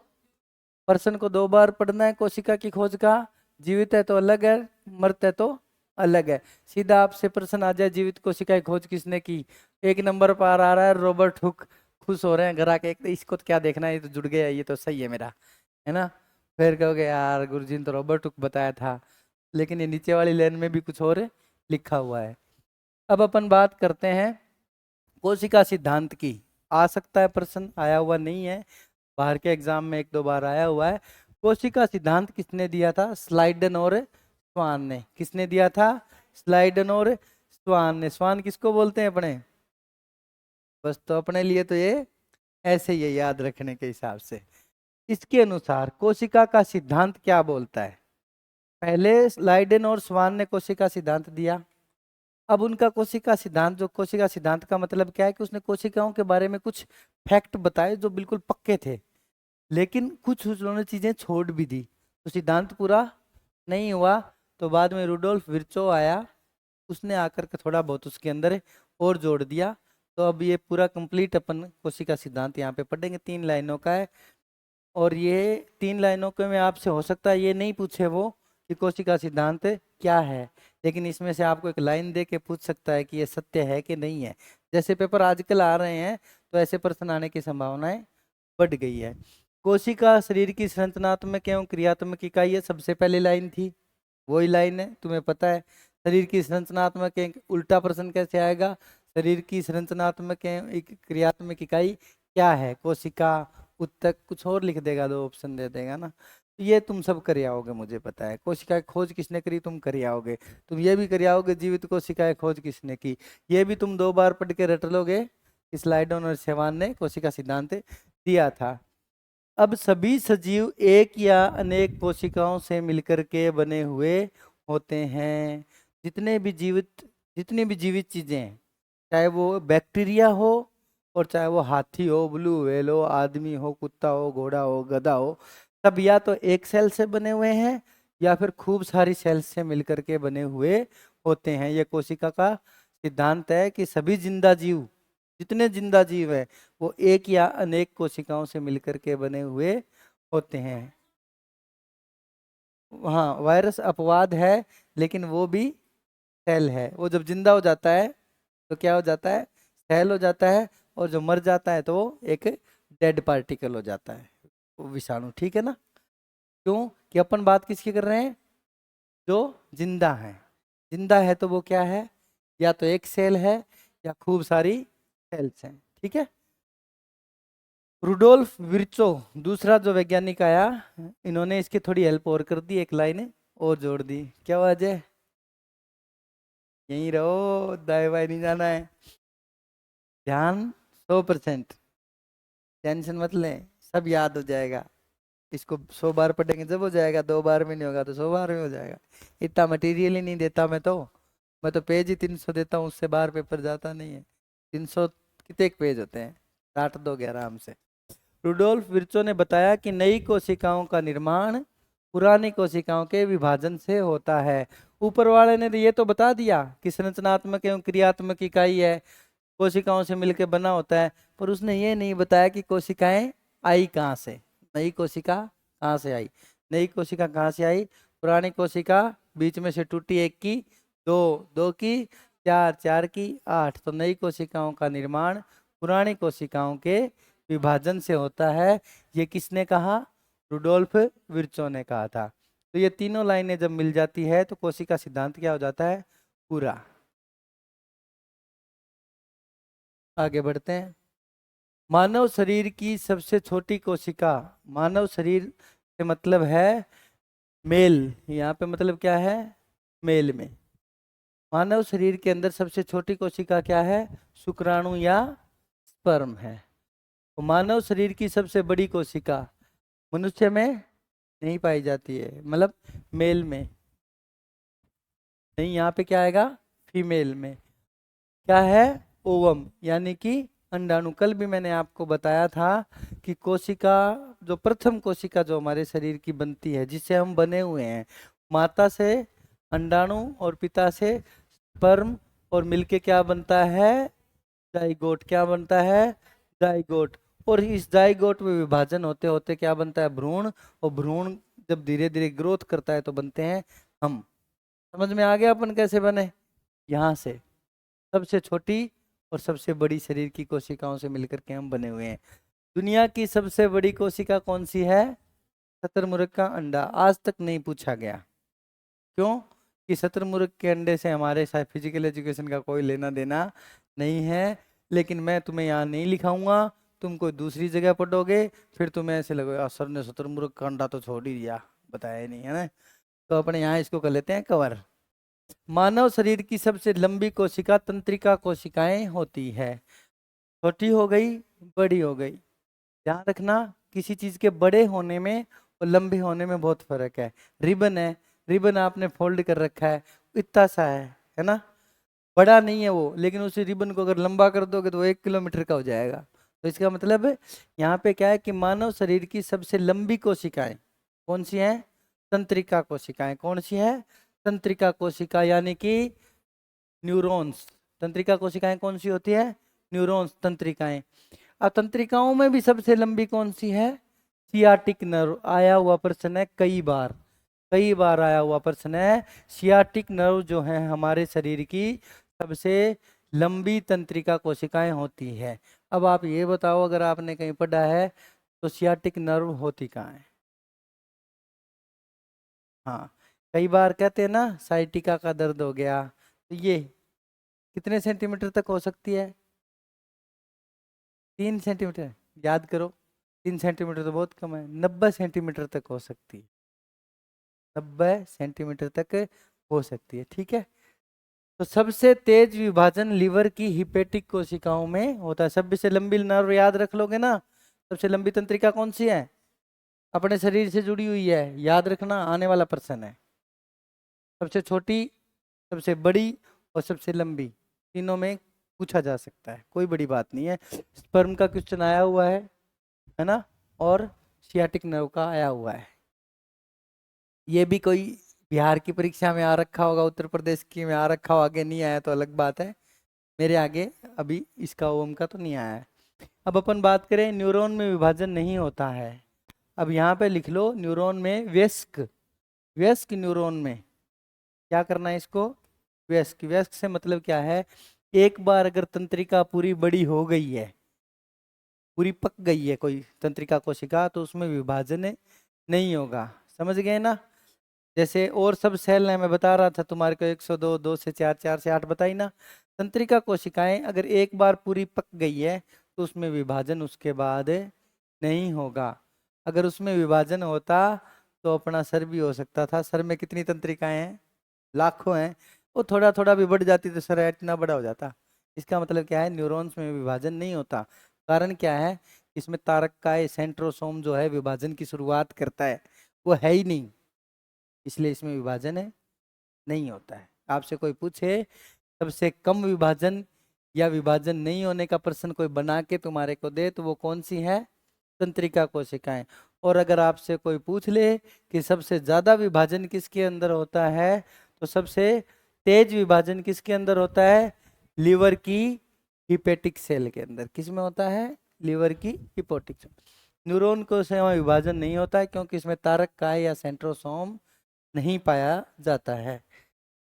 प्रश्न को 2 बार पढ़ना है कोशिका की खोज का। जीवित है तो अलग है, मृत है तो अलग है। सीधा आपसे प्रश्न आ जाए जीवित कोशिका की खोज किसने की, 1 नंबर पर आ रहा है रॉबर्ट हुक, खुश हो रहे हैं घर आके, एक तो इसको तो क्या देखना है, ये तो जुड़ गया, ये तो सही है मेरा, है ना। फिर कहोगे यार गुरुजी ने तो रॉबर्ट हुक बताया था, लेकिन ये नीचे वाली लाइन में भी कुछ और लिखा हुआ है। अब अपन बात करते हैं कोशिका सिद्धांत की। आ सकता है प्रश्न, आया हुआ नहीं है, बाहर के एग्जाम में 1-2 बार आया हुआ है। कोशिका सिद्धांत किसने दिया था? स्लाइडन और स्वान ने। किसने दिया था? स्लाइडन और स्वान ने। स्वान किसको बोलते हैं अपने? बस, तो अपने लिए तो ये ऐसे ही है याद रखने के हिसाब से। इसके अनुसार कोशिका का सिद्धांत क्या बोलता है? पहले स्लाइडन और स्वान ने कोशिका सिद्धांत दिया। अब उनका कोशिका सिद्धांत, जो कोशिका सिद्धांत का मतलब क्या है कि उसने कोशिकाओं के बारे में कुछ फैक्ट बताए जो बिल्कुल पक्के थे, लेकिन कुछ उन्होंने चीजें छोड़ भी दी, तो सिद्धांत पूरा नहीं हुआ। तो बाद में रुडोल्फ विर्चो आया, उसने आकर के थोड़ा बहुत उसके अंदर और जोड़ दिया। तो अब ये पूरा कंप्लीट अपन कोशिका सिद्धांत यहाँ पे पढ़ेंगे। 3 लाइनों का है, और ये 3 लाइनों के में आपसे हो सकता है ये नहीं पूछे वो कि कोशिका सिद्धांत क्या है, लेकिन इसमें से आपको एक लाइन दे के पूछ सकता है कि ये सत्य है कि नहीं है। जैसे पेपर आजकल आ रहे हैं, तो ऐसे प्रश्न आने की संभावनाएं बढ़ गई है। कोशिका शरीर की संरचनात्मक एवं क्रियात्मक इकाई है, सबसे पहली लाइन थी, वही लाइन है, तुम्हें पता है। शरीर की संरचनात्मक उल्टा प्रश्न कैसे आएगा? शरीर की संरचनात्मक एवं क्रियात्मक इकाई क्या है? कोशिका, उत्तक, कुछ और लिख देगा, दो ऑप्शन दे देगा ना। ये तुम सब कर आओगे, मुझे पता है। कोशिका की खोज किसने करी? तुम कर आओगे। तुम ये भी कर आओगे, जीवित कोशिका की खोज किसने की? ये भी तुम 2 बार पढ़ के रट लोगे। स्लाइडन और सेवान ने कोशिका सिद्धांत दिया था। अब सभी सजीव एक या अनेक कोशिकाओं से मिलकर के बने हुए होते हैं। जितनी भी जीवित चीजें हैं, चाहे वो बैक्टीरिया हो और चाहे वो हाथी हो, ब्लू व्हेल हो, आदमी हो, कुत्ता हो, घोड़ा हो, गधा हो, सब या तो एक सेल से बने हुए हैं या फिर खूब सारी सेल से मिलकर के बने हुए होते हैं। ये कोशिका का सिद्धांत है कि सभी जिंदा जीव, जितने जिंदा जीव है, वो एक या अनेक कोशिकाओं से मिलकर के बने हुए होते हैं। हाँ, वायरस अपवाद है, लेकिन वो भी सेल है। वो जब जिंदा हो जाता है तो क्या हो जाता है? सेल हो जाता है। और जो मर जाता है तो वो एक डेड पार्टिकल हो जाता है, वो विषाणु। ठीक है ना? क्यों कि अपन बात किसकी कर रहे हैं? जो जिंदा है। जिंदा है तो वो क्या है? या तो एक सेल है या खूब सारी सेल्स हैं। ठीक है। रुडोल्फ विर्चो दूसरा जो वैज्ञानिक आया, इन्होंने इसकी थोड़ी हेल्प और कर दी, एक लाइन और जोड़ दी। क्या हुआ अजय? यहीं रहो, दाएं बाएं नहीं जाना है। ध्यान 100%, टेंशन मत लें, सब याद हो जाएगा। इसको 100 बार पढ़ेंगे जब हो जाएगा, 2 बार में नहीं होगा तो 100 बार में हो जाएगा। इतना मटेरियल ही नहीं देता मैं तो पेज ही 300 देता हूँ, उससे बाहर पेपर जाता नहीं है। 300 कितने पेज होते हैं? काट दोगे आराम से। रुडोल्फ विर्चो ने बताया कि नई कोशिकाओं का निर्माण पुरानी कोशिकाओं के विभाजन से होता है। ऊपर वाले ने ये तो बता दिया कि संरचनात्मक एवं क्रियात्मक इकाई है, कोशिकाओं से मिलकर बना होता है, पर उसने ये नहीं बताया कि कोशिकाएं आई कहाँ से, नई कोशिका कहाँ से आई। नई कोशिका कहाँ से आई? पुरानी कोशिका बीच में से टूटी, एक की, दो, दो की, चार, चार की, 8। तो नई कोशिकाओं का निर्माण पुरानी कोशिकाओं के विभाजन से होता है। ये किसने कहा? रुडोल्फ विर्चो ने कहा था। तो ये तीनों लाइनें जब मिल जाती है तो कोशिका सिद्धांत क्या हो जाता है? पूरा। आगे बढ़ते हैं। मानव शरीर की सबसे छोटी कोशिका, मानव शरीर से मतलब है मेल, यहाँ पे मतलब क्या है? मेल में। मानव शरीर के अंदर सबसे छोटी कोशिका क्या है? शुक्राणु या स्पर्म है। तो मानव शरीर की सबसे बड़ी कोशिका मनुष्य में नहीं पाई जाती है, मतलब मेल में नहीं। यहाँ पे क्या आएगा? फीमेल में। क्या है? ओवम, यानी कि अंडाणु। कल भी मैंने आपको बताया था कि कोशिका, जो प्रथम कोशिका जो हमारे शरीर की बनती है, जिससे हम बने हुए हैं, माता से अंडाणु और पिता से स्पर्म, और मिलके क्या बनता है? जाइगोट। क्या बनता है? जाइगोट। और इस जाइगोट में विभाजन होते होते क्या बनता है? भ्रूण। और भ्रूण जब धीरे धीरे ग्रोथ करता है तो बनते हैं हम। समझ में आ गया अपन कैसे बने? यहाँ से सबसे छोटी और सबसे बड़ी शरीर की कोशिकाओं से मिलकर के हम बने हुए हैं। दुनिया की सबसे बड़ी कोशिका कौन सी है? शतुरमुर्ग का अंडा। आज तक नहीं पूछा गया। क्यों? कि शतुरमुर्ग के अंडे से हमारे साथ फिजिकल एजुकेशन का कोई लेना देना नहीं है। लेकिन मैं तुम्हें यहाँ नहीं लिखाऊंगा, तुम कोई दूसरी जगह पढ़ोगे, फिर तुम्हें ऐसे लगेगा सर ने शतुरमुर्ग का अंडा तो छोड़ ही दिया, बताया ही नहीं, है ना। तो अपने यहाँ इसको कर लेते हैं कवर। मानव शरीर की सबसे लंबी कोशिका तंत्रिका कोशिकाएं होती है। छोटी हो गई, बड़ी हो गई। ध्यान रखना, किसी चीज के बड़े होने में और लंबे होने में बहुत फर्क है। रिबन है, रिबन आपने फोल्ड कर रखा है, इतना सा है ना, बड़ा नहीं है वो, लेकिन उसी रिबन को अगर लंबा कर दोगे तो वो 1 किलोमीटर का हो जाएगा। तो इसका मतलब यहाँ पे क्या है कि मानव शरीर की सबसे लंबी कोशिकाएं कौन सी हैं? तंत्रिका कोशिकाएं। कौन सी है? तंत्रिका कोशिका, यानी कि न्यूरॉन्स। तंत्रिका कोशिकाएं कौन सी होती है? न्यूरॉन्स, तंत्रिकाएं। अब तंत्रिकाओं में भी सबसे लंबी कौन सी है? Sciatic nerve. आया हुआ प्रश्न है कई बार, कई बार आया हुआ प्रश्न है। सियाटिक नर्व जो है हमारे शरीर की सबसे लंबी तंत्रिका कोशिकाएं होती है। अब आप ये बताओ, अगर आपने कहीं पढ़ा है तो सियाटिक नर्व होती कहाँ है? हाँ, कई बार कहते हैं ना साइटिका का दर्द हो गया, तो ये कितने सेंटीमीटर तक हो सकती है? 3 सेंटीमीटर। याद करो, 3 सेंटीमीटर तो बहुत कम है, 90 सेंटीमीटर तक हो सकती है। 90 सेंटीमीटर तक हो सकती है, ठीक है। तो सबसे तेज विभाजन लीवर की हिपेटिक कोशिकाओं में होता है। सबसे लंबी नर्व याद रख लोगे ना, सबसे लंबी तंत्रिका कौन सी है? अपने शरीर से जुड़ी हुई है, याद रखना, आने वाला प्रश्न है। सबसे छोटी, सबसे बड़ी और सबसे लंबी, तीनों में पूछा जा सकता है, कोई बड़ी बात नहीं है। स्पर्म का क्वेश्चन आया हुआ है ना, और सियाटिक नर्व का आया हुआ है। ये भी कोई बिहार की परीक्षा में आ रखा होगा, उत्तर प्रदेश की में आ रखा हो, आगे नहीं आया तो अलग बात है। मेरे आगे अभी इसका ओम का तो नहीं आया है। अब अपन बात करें न्यूरॉन में विभाजन नहीं होता है। अब यहाँ पे लिख लो न्यूरॉन में व्यस्क, व्यस्क न्यूरॉन में क्या करना है इसको? व्यस्क, व्यस्क से मतलब क्या है? एक बार अगर तंत्रिका पूरी बड़ी हो गई है, पूरी पक गई है कोई तंत्रिका कोशिका, तो उसमें विभाजन नहीं होगा। समझ गए ना? जैसे और सब सेल है, मैं बता रहा था तुम्हारे को 102, 2 से 4, 4 से 8 बताई ना। तंत्रिका कोशिकाएं अगर एक बार पूरी पक गई है तो उसमें विभाजन उसके बाद नहीं होगा। अगर उसमें विभाजन होता तो अपना सर भी हो सकता था। सर में कितनी तंत्रिकाएं हैं? लाखों हैं। वो थोड़ा थोड़ा भी बढ़ जाती तो सर इतना बड़ा हो जाता। इसका मतलब क्या है? न्यूरॉन्स में विभाजन नहीं होता। कारण क्या है? इसमें तारककाय सेंट्रोसोम जो है विभाजन की शुरुआत करता है, वो है ही नहीं, इसलिए इसमें विभाजन नहीं होता है। आपसे कोई पूछे सबसे कम विभाजन या विभाजन नहीं होने का प्रश्न कोई बना के तुम्हारे को दे, तो वो कौन सी है? तंत्रिका कोशिकाएं। और अगर आपसे कोई पूछ ले कि सबसे ज्यादा विभाजन किसके अंदर होता है, तो सबसे तेज विभाजन किसके अंदर होता है? लीवर की हिपेटिक सेल के अंदर। किस में होता है? लीवर की हिपोटिक सेल। न्यूरॉन को से वहाँ विभाजन नहीं होता है क्योंकि इसमें तारक काय या सेंट्रोसोम नहीं पाया जाता है।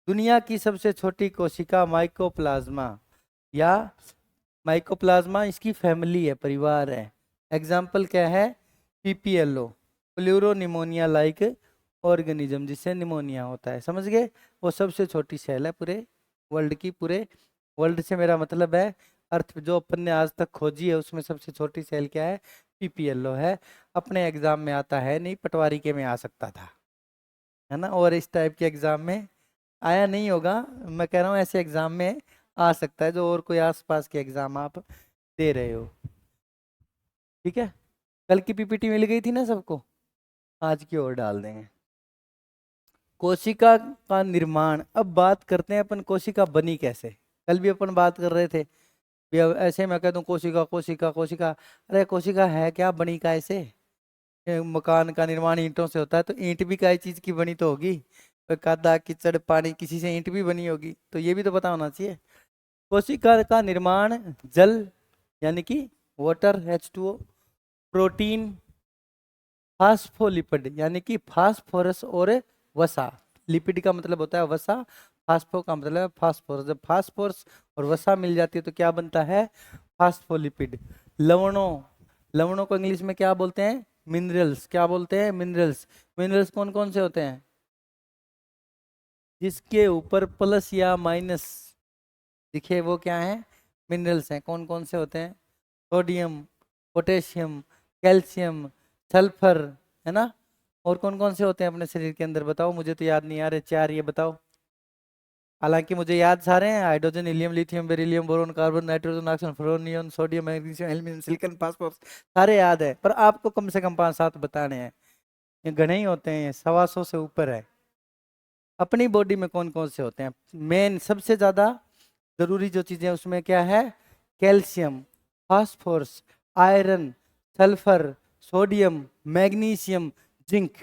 दुनिया की सबसे छोटी कोशिका माइकोप्लाज्मा, या माइकोप्लाज्मा इसकी फैमिली है, परिवार है। एग्जाम्पल क्या है? PPLO, pleuro pneumonia like organism, जिससे निमोनिया होता है। समझ गए? वो सबसे छोटी सेल है पूरे वर्ल्ड की। पूरे वर्ल्ड से मेरा मतलब है अर्थ जो अपन ने आज तक खोजी है, उसमें सबसे छोटी सेल क्या है? पीपीएलओ है। अपने एग्जाम में आता है नहीं, पटवारी के में आ सकता था, है ना, और इस टाइप के एग्जाम में आया नहीं होगा। मैं कह रहा हूँ ऐसे एग्जाम में आ सकता है जो और कोई आसपास के एग्जाम आप दे रहे हो। ठीक है, कल की पीपीटी मिल गई थी ना सबको, आज की और डाल देंगे। कोशिका का निर्माण, अब बात करते हैं अपन कोशिका बनी कैसे। कल भी अपन बात कर रहे थे भी, अब ऐसे मैं कहता हूँ कोशिका कोशिका कोशिका, अरे कोशिका है क्या, बनी कैसे? मकान का निर्माण ईंटों से होता है, तो ईंट भी काय चीज की बनी तो होगी? कादा कीचड़ पानी किसी से ईंट भी बनी होगी, तो ये भी तो पता होना चाहिए। कोशिका का निर्माण जल यानी कि वाटर H2O, प्रोटीन, फास्फोलिपिड यानी कि फास्फोरस और वसा। लिपिड का मतलब होता है वसा, फास्फो का मतलब है फास्फोरस। जब फास्फोरस और वसा मिल जाती है तो क्या बनता है? फास्फोलिपिड। लवणों, लवणों को इंग्लिश में क्या बोलते हैं? मिनरल्स। क्या बोलते हैं? मिनरल्स। मिनरल्स कौन कौन से होते हैं? जिसके ऊपर प्लस या माइनस दिखे वो क्या है? मिनरल्स हैं। कौन कौन से होते हैं? सोडियम, पोटेशियम, कैल्शियम, सल्फर, है ना। और कौन कौन से होते हैं अपने शरीर के अंदर? बताओ, मुझे तो याद नहीं आ रहे, चार ये बताओ। हालांकि मुझे याद सारे हैं, hydrogen, helium, lithium, beryllium, boron, carbon, nitrogen, oxygen, fluorine, neon, sodium, magnesium, aluminium, silicon, phosphorus, सारे याद है, पर आपको कम से कम 5-7 बताने हैं। ये घने ही होते हैं, 125 से ऊपर है। अपनी बॉडी में कौन कौन से होते हैं? मेन सबसे ज्यादा जरूरी जो चीजें उसमें क्या है? Calcium, phosphorus, iron, sulphur, sodium, magnesium, zinc,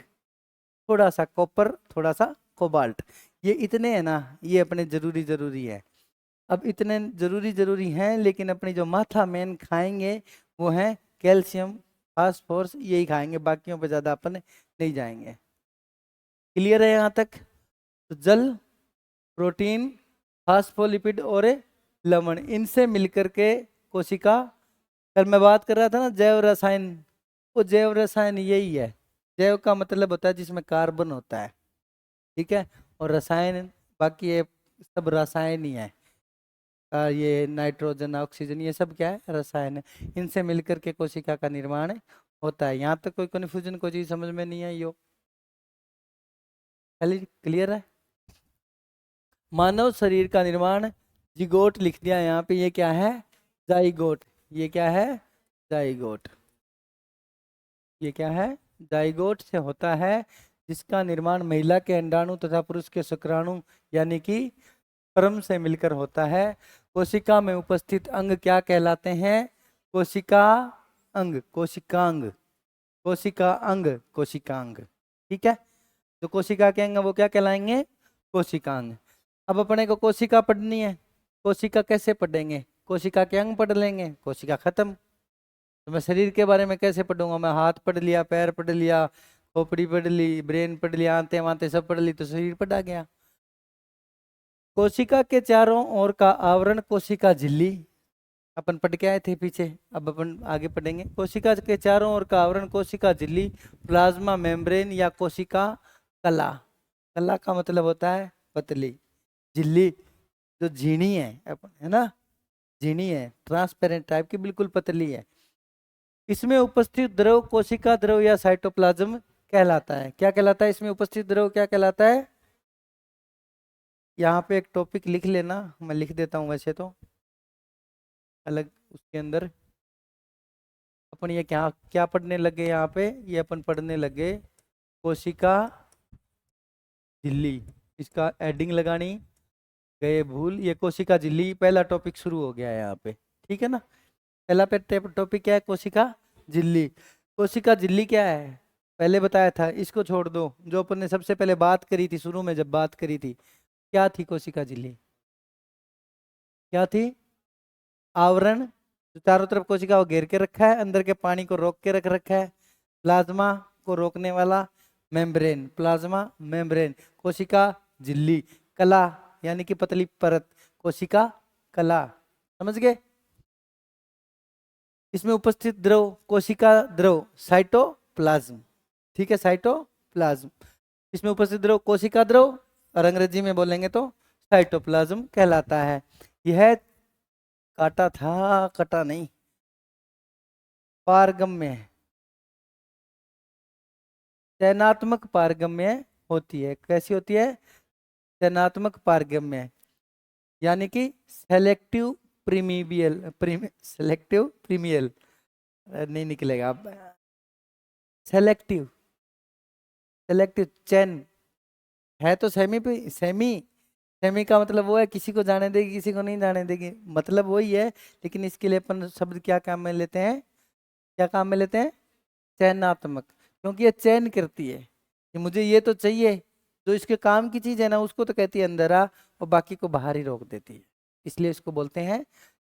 थोड़ा सा कॉपर, थोड़ा सा कोबाल्ट। ये इतने हैं ना, ये अपने जरूरी जरूरी है। अब इतने जरूरी जरूरी हैं, लेकिन अपनी जो माथा मेन खाएंगे वो है कैल्शियम, फास्फोरस, यही खाएंगे, बाकियों पे ज्यादा अपन नहीं जाएंगे। क्लियर है यहाँ तक? तो जल, प्रोटीन, फास्फोलिपिड और लवण, इनसे मिलकर के कोशिका, कल मैं बात कर रहा था ना जैव रसायन, वो जैव रसायन यही है। जैव का मतलब होता है जिसमें कार्बन होता है, ठीक है, और रसायन बाकी ये सब रसायन ही है। ये नाइट्रोजन ऑक्सीजन ये सब क्या है, रसायन है। इनसे मिलकर के कोशिका का निर्माण होता है। यहाँ तक कोई कन्फ्यूजन, कोई चीज समझ में नहीं आई हो? क्लियर है? मानव शरीर का निर्माण, जिगोट लिख दिया यहाँ पे, ये क्या है, जाइगोट। ये क्या है, जाइगोट। ये क्या है, जाइगोट से होता है, जिसका निर्माण महिला के अंडाणु तथा पुरुष के शुक्राणु यानी कि स्पर्म से मिलकर होता है। कोशिका में उपस्थित अंग क्या कहलाते हैं, कोशिका अंग, कोशिकांग, कोशिका अंग, कोशिकांग, ठीक है। जो कोशिका के अंग वो क्या कहलाएंगे, कोशिकांग। अब अपने को कोशिका पढ़नी है, कोशिका कैसे पढ़ेंगे, कोशिका के अंग पढ़ लेंगे, कोशिका खत्म। तो मैं शरीर के बारे में कैसे पढ़ूंगा, मैं हाथ पढ़ लिया, पैर पढ़ लिया, खोपड़ी पढ़ ली, ब्रेन पढ़ लिया, आंतें वांतें सब पढ़ ली, तो शरीर पढ़ा गया। कोशिका के चारों ओर का आवरण कोशिका झिल्ली, अपन पढ़ के आए थे पीछे, अब अपन आगे पढ़ेंगे। कोशिका के चारों ओर का आवरण कोशिका झिल्ली, प्लाज्मा मेम्ब्रेन या कोशिका कला। कला का मतलब होता है पतली, झिल्ली जो झीणी है अपन, है ना, झीणी है, ट्रांसपेरेंट टाइप की, बिल्कुल पतली है। इसमें उपस्थित द्रव कोशिका द्रव या साइटोप्लाज्म कहलाता है। क्या कहलाता है, इसमें उपस्थित द्रव क्या कहलाता है? यहाँ पे एक टॉपिक लिख लेना, मैं लिख देता हूँ वैसे तो अलग उसके अंदर। अपन ये क्या क्या पढ़ने लगे यहाँ पे, ये अपन पढ़ने लगे कोशिका झिल्ली, इसका एडिंग लगानी गए भूल, ये कोशिका झिल्ली पहला टॉपिक शुरू हो गया है यहाँ पे, ठीक है ना। पहला टॉपिक क्या है, कोशिका झिल्ली। कोशिका झिल्ली क्या है, पहले बताया था, इसको छोड़ दो। जो अपन ने सबसे पहले बात करी थी शुरू में, जब बात करी थी, क्या थी कोशिका झिल्ली, क्या थी, आवरण जो चारों तरफ कोशिका को घेर के रखा है, अंदर के पानी को रोक के रख रखा है, प्लाज्मा को रोकने वाला मेम्ब्रेन, प्लाज्मा मेम्ब्रेन, कोशिका झिल्ली, कला यानी कि पतली परत, कोशिका कला, समझ गए। इसमें उपस्थित द्रव कोशिका द्रव, साइटोप्लाज्म, ठीक है, साइटोप्लाज्म। इसमें उपस्थित द्रव कोशिका द्रव, और अंग्रेजी में बोलेंगे तो साइटोप्लाज्म कहलाता है। यह काटा था, कटा नहीं, पारगम्य है, चयनात्मक पारगम्य होती है। कैसी होती है, चयनात्मक पारगम्य, यानी कि सेलेक्टिव प्रीमिबियल, सेलेक्टिव प्रीमियल नहीं निकलेगा अब, सेलेक्टिव, सेलेक्टिव चैन है तो सेमी पे, सेमी, सेमी का मतलब वो है किसी को जाने देगी किसी को नहीं जाने देगी, मतलब वही है। लेकिन इसके लिए अपन शब्द क्या काम में लेते हैं, क्या काम में लेते हैं, चयनात्मक, क्योंकि ये चयन करती है कि मुझे ये तो चाहिए, जो इसके काम की चीज है ना उसको तो कहती है अंदर आ, और बाकी को बाहर ही रोक देती है, इसलिए इसको बोलते हैं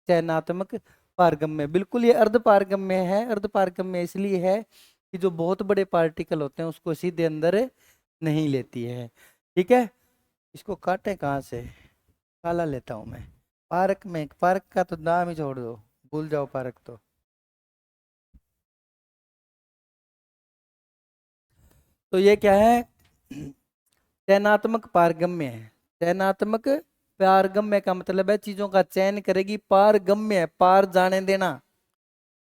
चयनात्मक पारगम्य। बिल्कुल ये अर्ध पारगम्य है, अर्ध पारगम्य इसलिए है कि जो बहुत बड़े पार्टिकल होते हैं उसको सीधे अंदर नहीं लेती है, ठीक है। इसको काटे कहाँ से, काला लेता हूँ मैं, पार्क में, पार्क का तो नाम ही छोड़ दो, भूल जाओ पार्क तो ये क्या है, चयनात्मक पारगम्य है। चयनात्मक पारगम्य का मतलब है चीजों का चयन करेगी, पारगम्य है, पार जाने देना,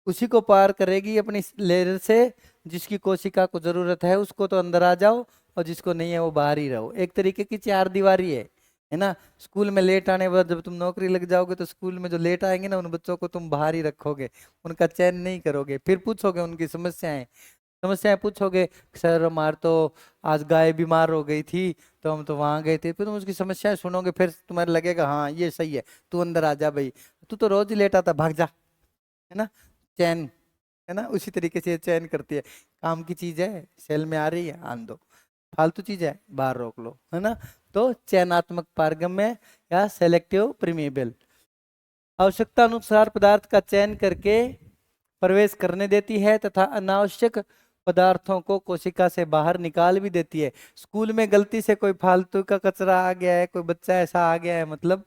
उसी को पार करेगी अपनी लेयर से, जिसकी कोशिका को जरूरत है उसको तो अंदर आ जाओ, और जिसको नहीं है वो बाहर ही रहो। एक तरीके की चार दीवारी है ना। स्कूल में लेट आने के बाद जब तुम नौकरी लग जाओगे तो स्कूल में जो लेट आएंगे ना उन बच्चों को तुम बाहर ही रखोगे, उनका चयन नहीं करोगे, फिर पूछोगे उनकी समस्याएं, समस्याएं पूछोगे, सर हमारे तो आज गाय बीमार हो गई थी तो हम तो वहां गए थे, फिर तुम उसकी समस्याएं सुनोगे, फिर तुम्हारे लगेगा हाँ ये सही है, तू अंदर आ जा भाई, तू तो रोज ही लेट आता, भाग जा, है ना, चैन, है ना। उसी तरीके से ये चयन करती है, काम की चीज है सेल में आ रही है आन दो, फालतू चीज है बाहर रोक लो, है ना। तो चयनात्मक पारगम्य या सेलेक्टिव प्रीमिबल, आवश्यकता अनुसार पदार्थ का चयन करके प्रवेश करने देती है तथा अनावश्यक पदार्थों को कोशिका से बाहर निकाल भी देती है। स्कूल में गलती से कोई फालतू का कचरा आ गया है, कोई बच्चा ऐसा आ गया है, मतलब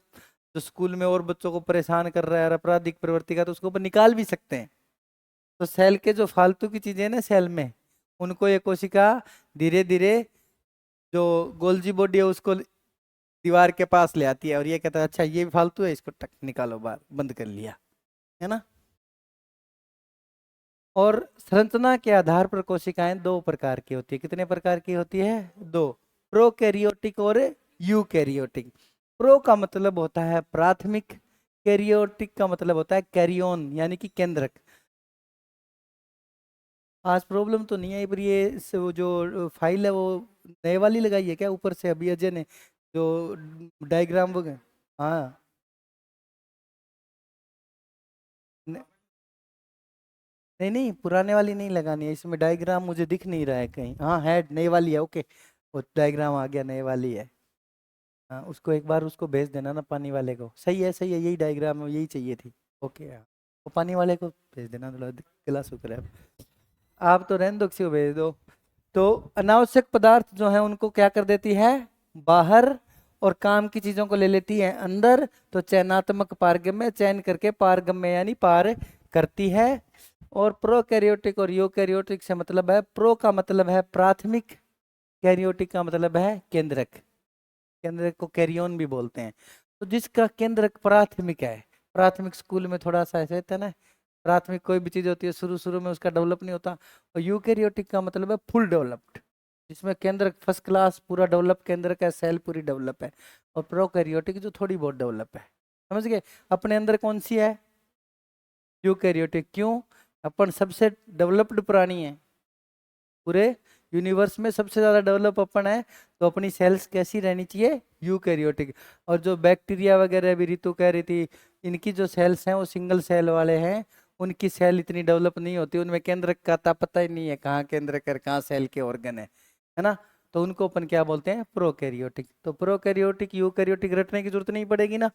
जो स्कूल में और बच्चों को परेशान कर रहा है और आपराधिक प्रवृत्ति का, तो उसको ऊपर निकाल भी सकते हैं, तो सेल के जो फालतू की चीजें ना सेल में, उनको ये कोशिका धीरे धीरे जो गोल्जी बॉडी है उसको दीवार के पास ले आती है और ये कहता है अच्छा ये भी फालतू है, इसको टक निकालो बाहर, बंद कर लिया, है ना। और संरचना के आधार पर कोशिकाएं दो प्रकार की होती है। कितने प्रकार की होती है? दो। प्रोकैरियोटिक और यूकैरियोटिक। प्रो का मतलब होता है प्राथमिक, कैरियोटिक का मतलब होता है कैरियोन यानी कि केंद्रक। आज प्रॉब्लम तो नहीं है, पर ये वो जो फाइल है वो नए वाली लगाई है क्या ऊपर से अभी अजय ने, जो डायग्राम वगैरह? हाँ। न- नहीं नहीं, पुराने वाली नहीं लगानी है, इसमें डायग्राम मुझे दिख नहीं रहा है कहीं। हाँ है, नई वाली है, ओके। वो डायग्राम आ गया, नई वाली है। हाँ उसको एक बार उसको भेज देना ना पानी वाले को। सही है सही है, यही डायग्राम है, यही चाहिए थी। ओके हाँ, वो पानी वाले को भेज देना, थोड़ा गला सूख रहा है। आप तो रहने दो, किसी को भेज दो। तो अनावश्यक पदार्थ जो है उनको क्या कर देती है? बाहर। और काम की चीजों को ले लेती है अंदर। तो चयनात्मक पारगम्य, चयन करके पारगम्य यानी पार करती है। और प्रोकैरियोटिक और यूकैरियोटिक से मतलब है, प्रो का मतलब है प्राथमिक, कैरियोटिक का मतलब है केंद्रक। केंद्रक को कैरियोन भी बोलते हैं। तो जिसका केंद्रक प्राथमिक है, प्राथमिक स्कूल में थोड़ा सा ऐसे होता है ना, प्राथमिक कोई भी चीज होती है शुरू शुरू में उसका डेवलप नहीं होता। और यूकैरियोटिक का मतलब है फुल डेवलप्ड, जिसमें केंद्रक फर्स्ट क्लास पूरा डेवलप केंद्रक है, सेल पूरी डेवलप है। और प्रोकैरियोटिक जो थोड़ी बहुत डेवलप है। समझ गए? अपने अंदर कौन सी है? यूकैरियोटिक। क्यों? अपन सबसे डेवलप्ड प्राणी है पूरे यूनिवर्स में, सबसे ज्यादा डेवलप अपन है। तो अपनी सेल्स कैसी रहनी चाहिए? यूकैरियोटिक। और जो बैक्टीरिया वगैरह भी रितु कह रही थी, इनकी जो सेल्स हैं वो सिंगल सेल वाले हैं, उनकी सेल इतनी डेवलप नहीं होती, उनमें केंद्रक का पता ही नहीं है कहाँ केंद्रक है कहाँ सेल के ऑर्गन है ना। तो उनको अपन क्या बोलते हैं? प्रोकैरियोटिक। तो प्रोकैरियोटिक यूकैरियोटिक रटने की जरूरत नहीं पड़ेगी ना।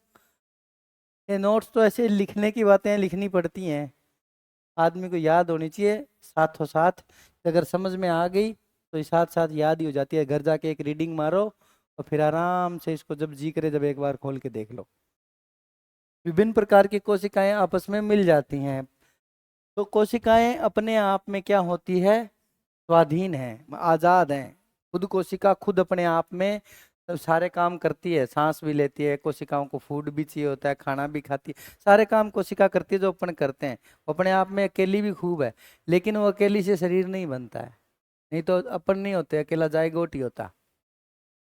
ये नोट्स तो ऐसे लिखने की बातें लिखनी पड़ती हैं, आदमी को याद होनी चाहिए साथों साथ। अगर समझ में आ गई तो ये साथ साथ याद ही हो जाती है। घर जाके एक रीडिंग मारो और फिर आराम से इसको जब जी करे जब एक बार खोल के देख लो। विभिन्न प्रकार की कोशिकाएं आपस में मिल जाती हैं। तो कोशिकाएं अपने आप में क्या होती है? स्वाधीन है, आजाद है। खुद कोशिका खुद अपने आप में सारे काम करती है, सांस भी लेती है, कोशिकाओं को फूड भी चाहिए होता है, खाना भी खाती है, सारे काम कोशिका करती है जो अपन करते हैं। वो अपने आप में अकेली भी खूब है, लेकिन वो अकेली से शरीर नहीं बनता है। नहीं तो अपन नहीं होते, अकेला जायगोट ही होता।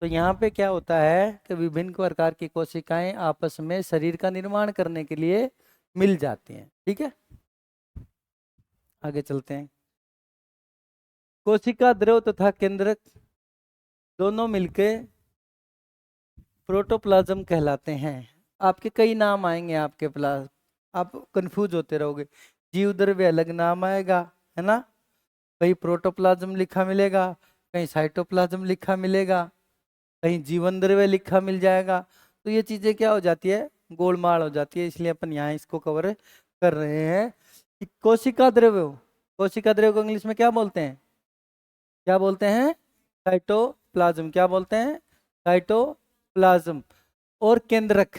तो यहाँ पे क्या होता है कि विभिन्न प्रकार की कोशिकाएं आपस में शरीर का निर्माण करने के लिए मिल जाती हैं। ठीक है, आगे चलते हैं। कोशिका द्रव तथा केंद्रक दोनों मिलके प्रोटोप्लाज्म कहलाते हैं। आपके कई नाम आएंगे आपके प्लाज्म, आप कंफ्यूज होते रहोगे। जीव द्रव्य अलग नाम आएगा, है ना। कहीं प्रोटोप्लाज्म लिखा मिलेगा, कहीं साइटोप्लाज्म लिखा मिलेगा, कहीं जीवन द्रव्य लिखा मिल जाएगा। तो ये चीजें क्या हो जाती है? गोलमाल हो जाती है। इसलिए अपन यहाँ इसको कवर कर रहे हैं कि कोशिका द्रव्य, कोशिका द्रव्य को इंग्लिश में क्या बोलते हैं? क्या बोलते हैं? साइटोप्लाज्म। क्या बोलते हैं? साइटोप्लाज्म। और केंद्रक,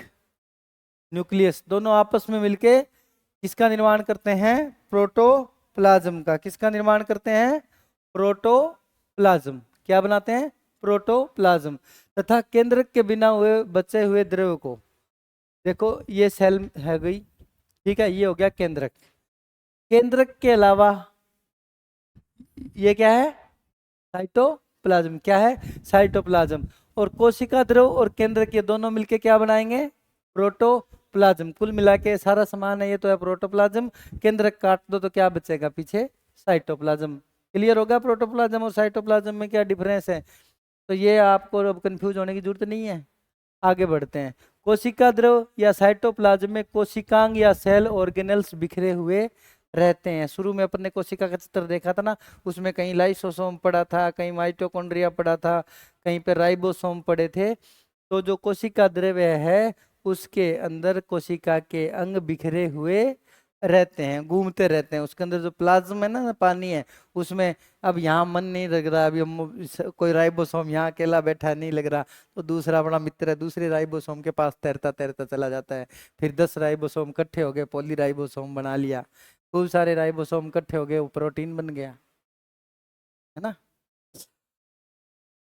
न्यूक्लियस, दोनों आपस में मिलके किसका निर्माण करते हैं? प्रोटोप्लाज्म का। किसका निर्माण करते हैं? प्रोटोप्लाज्म। क्या बनाते हैं? प्रोटोप्लाज्म। तथा केंद्रक के बिना हुए बचे हुए द्रव्य को, देखो ये सेल है गई, ठीक है, ये हो गया केंद्रक। केंद्रक के अलावा ये क्या है? साइटोप्लाज्म। क्या है? साइटोप्लाज्म। और कोशिका द्रव और केंद्र के दोनों मिलके क्या बनाएंगे? प्रोटोप्लाज्म। कुल मिला के सारा सामान है ये तो है प्रोटोप्लाज्म। केंद्र काट दो तो क्या बचेगा पीछे? साइटोप्लाज्म। क्लियर होगा प्रोटोप्लाज्म और साइटोप्लाज्म में क्या डिफरेंस है? तो ये आपको अब कंफ्यूज होने की जरूरत नहीं है। आगे बढ़ते हैं। कोशिका द्रव या साइटोप्लाज्म में कोशिकांग या सेल ऑर्गेनेल्स बिखरे हुए रहते हैं। शुरू में अपन ने कोशिका का चित्र देखा था ना, उसमें कहीं लाइसोसोम पड़ा था, कहीं माइटोकॉन्ड्रिया पड़ा था, कहीं पे राइबोसोम पड़े थे। तो जो कोशिका द्रव्य है उसके अंदर कोशिका के अंग बिखरे हुए रहते हैं, घूमते रहते हैं। उसके अंदर जो प्लाज्म है ना, पानी है उसमें। अब यहाँ मन नहीं लग रहा, अभी कोई राइबोसोम यहाँ अकेला बैठा नहीं लग रहा, तो दूसरा बड़ा मित्र है दूसरे राइबोसोम के पास तैरता तैरता चला जाता है। फिर 10 राइबोसोम इकट्ठे हो गए, पॉली राइबोसोम बना लिया। खूब सारे राइबोसोम इकट्ठे हो गए, वो प्रोटीन बन गया, है ना।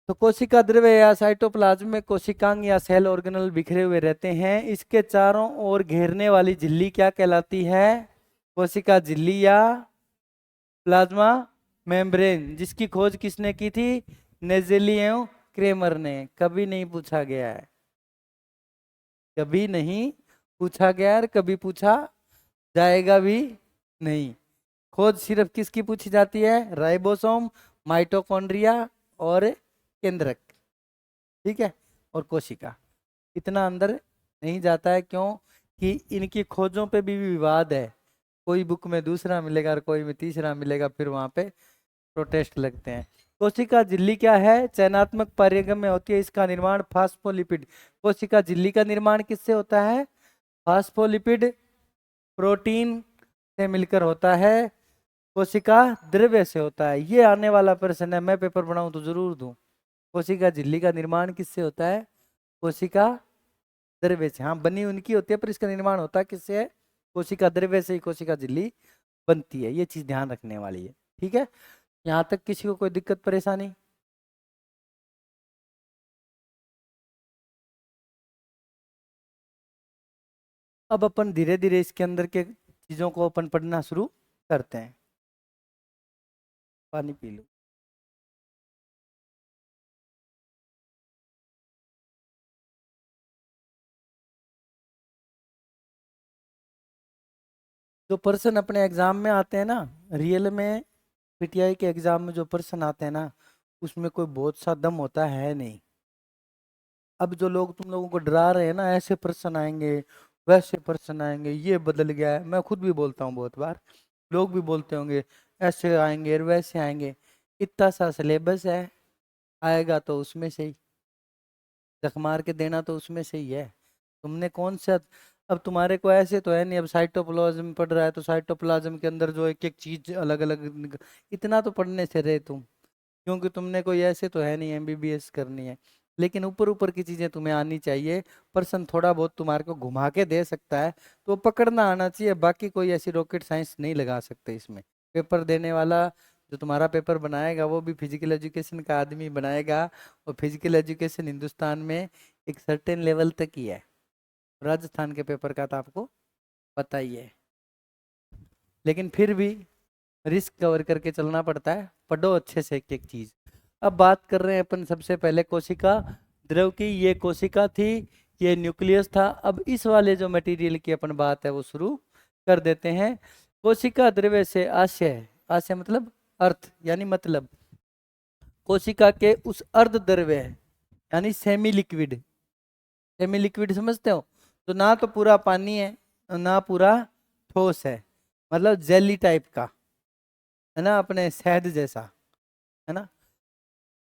तो कोशिका द्रव्य या साइटोप्लाज्म में कोशिकांग या सेल ऑर्गेनल बिखरे हुए रहते हैं। इसके चारों ओर घेरने वाली झिल्ली क्या कहलाती है? कोशिका झिल्ली या प्लाज्मा मेम्ब्रेन, जिसकी खोज किसने की थी? नेजेलियो क्रेमर ने। कभी नहीं पूछा गया है, कभी नहीं पूछा गया है, कभी पूछा जाएगा भी नहीं। खोज सिर्फ किसकी पूछी जाती है? राइबोसोम, माइटोकॉन्ड्रिया और केंद्रक, ठीक है, और कोशिका। इतना अंदर नहीं जाता है, क्यों कि इनकी खोजों पे भी विवाद है। कोई बुक में दूसरा मिलेगा और कोई में तीसरा मिलेगा, फिर वहां पे प्रोटेस्ट लगते हैं। कोशिका झिल्ली क्या है? चयनात्मक पारगम्य में होती है। इसका निर्माण फास्फोलिपिड, कोशिका झिल्ली का निर्माण किससे होता है? फास्फोलिपिड प्रोटीन से मिलकर होता है। कोशिका द्रव्य से होता है। ये आने वाला प्रश्न है, मैं पेपर बनाऊं तो जरूर दूं। कोशिका झिल्ली का निर्माण किससे होता है? कोशिका द्रव्य से। हाँ, बनी उनकी होती है, पर इसका निर्माण होता है किससे? है, कोशिका द्रव्य से ही कोशिका झिल्ली बनती है। ये चीज ध्यान रखने वाली है, ठीक है। यहाँ तक किसी को कोई दिक्कत परेशानी? अब अपन धीरे धीरे इसके अंदर के चीजों को अपन पढ़ना शुरू करते हैं। पानी पी लो। जो पर्सन अपने एग्जाम में आते हैं ना, रियल में पीटीआई के एग्जाम में जो पर्सन आते हैं ना, उसमें कोई बहुत सा दम होता है नहीं। अब जो लोग तुम लोगों को डरा रहे हैं ना, ऐसे पर्सन आएंगे, वैसे पर्सन आएंगे, ये बदल गया है, मैं खुद भी बोलता हूँ बहुत बार, लोग भी बोलते होंगे ऐसे आएंगे और वैसे आएंगे। इतना सा सिलेबस है, आएगा तो उसमें से ही जख मार के देना, तो उसमें से ही है। तुमने कौन सा, अब तुम्हारे को ऐसे तो है नहीं, अब साइटोप्लाज्म पढ़ रहा है तो साइटोप्लाज्म के अंदर जो एक एक चीज अलग अलग, इतना तो पढ़ने से रहे तुम, क्योंकि तुमने कोई ऐसे तो है नहीं एमबीबीएस करनी है। लेकिन ऊपर ऊपर की चीजें तुम्हें आनी चाहिए। पर्सन थोड़ा बहुत तुम्हारे को घुमा के दे सकता है, तो पकड़ना आना चाहिए। बाकी कोई ऐसी रॉकेट साइंस नहीं लगा सकते इसमें। पेपर देने वाला, जो तुम्हारा पेपर बनाएगा, वो भी फिजिकल एजुकेशन का आदमी बनाएगा। और फिजिकल एजुकेशन हिंदुस्तान में एक सर्टेन लेवल तक ही है। राजस्थान के पेपर का तो आपको पता ही है। लेकिन फिर भी रिस्क कवर करके चलना पड़ता है। पढ़ो अच्छे से एक एक चीज। अब बात कर रहे हैं अपन सबसे पहले कोशिका द्रव की। ये कोशिका थी, ये न्यूक्लियस था। अब इस वाले जो मटेरियल की अपन बात है वो शुरू कर देते हैं। कोशिका द्रव्य से आशय, आशय मतलब अर्थ यानी मतलब, कोशिका के उस अर्ध द्रव्य यानी सेमी लिक्विड, सेमी लिक्विड समझते हो, तो ना तो पूरा पानी है ना पूरा ठोस है, मतलब जेली टाइप का, है ना, अपने शहद जैसा, है ना।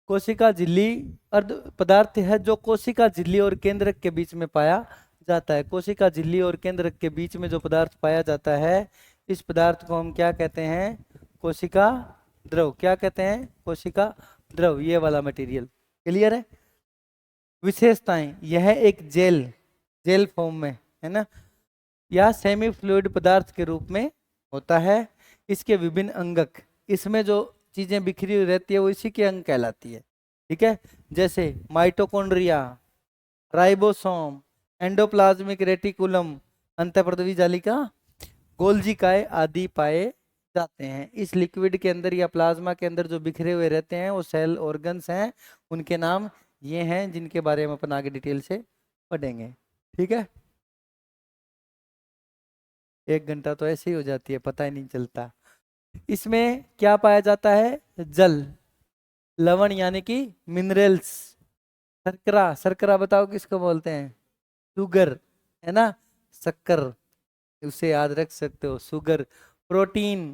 कोशिका झिल्ली अर्ध पदार्थ है जो कोशिका झिल्ली और केंद्रक के बीच में पाया जाता है। कोशिका झिल्ली और केंद्रक के बीच में जो पदार्थ पाया जाता है, इस पदार्थ को हम क्या कहते हैं? कोशिका द्रव। क्या कहते हैं? कोशिका द्रव। ये वाला मटेरियल क्लियर है। विशेषताएं, यह एक जेल, जेल फॉर्म में, है ना, या सेमी फ्लूइड पदार्थ के रूप में होता है। इसके विभिन्न अंगक, इसमें जो चीजें बिखरी हुई रहती है वो इसी के अंग कहलाती है, ठीक है। जैसे माइटोकॉन्ड्रिया, राइबोसोम, एंडोप्लाज्मिक रेटिकुलम, अंतःपृथ्वी जालिका, गोल्जी काय आदि पाए जाते हैं। इस लिक्विड के अंदर या प्लाज्मा के अंदर जो बिखरे हुए रहते हैं वो सेल ऑर्गन्स हैं। उनके नाम ये हैं जिनके बारे में अपन आगे डिटेल से पढ़ेंगे, ठीक है। 1 घंटा तो ऐसे ही हो जाती है, पता ही नहीं चलता। इसमें क्या पाया जाता है? जल, लवण यानी कि मिनरल्स, शर्करा, शर्करा बताओ किसको बोलते हैं? शुगर, है ना, शक्कर, उसे याद रख सकते हो, शुगर। प्रोटीन,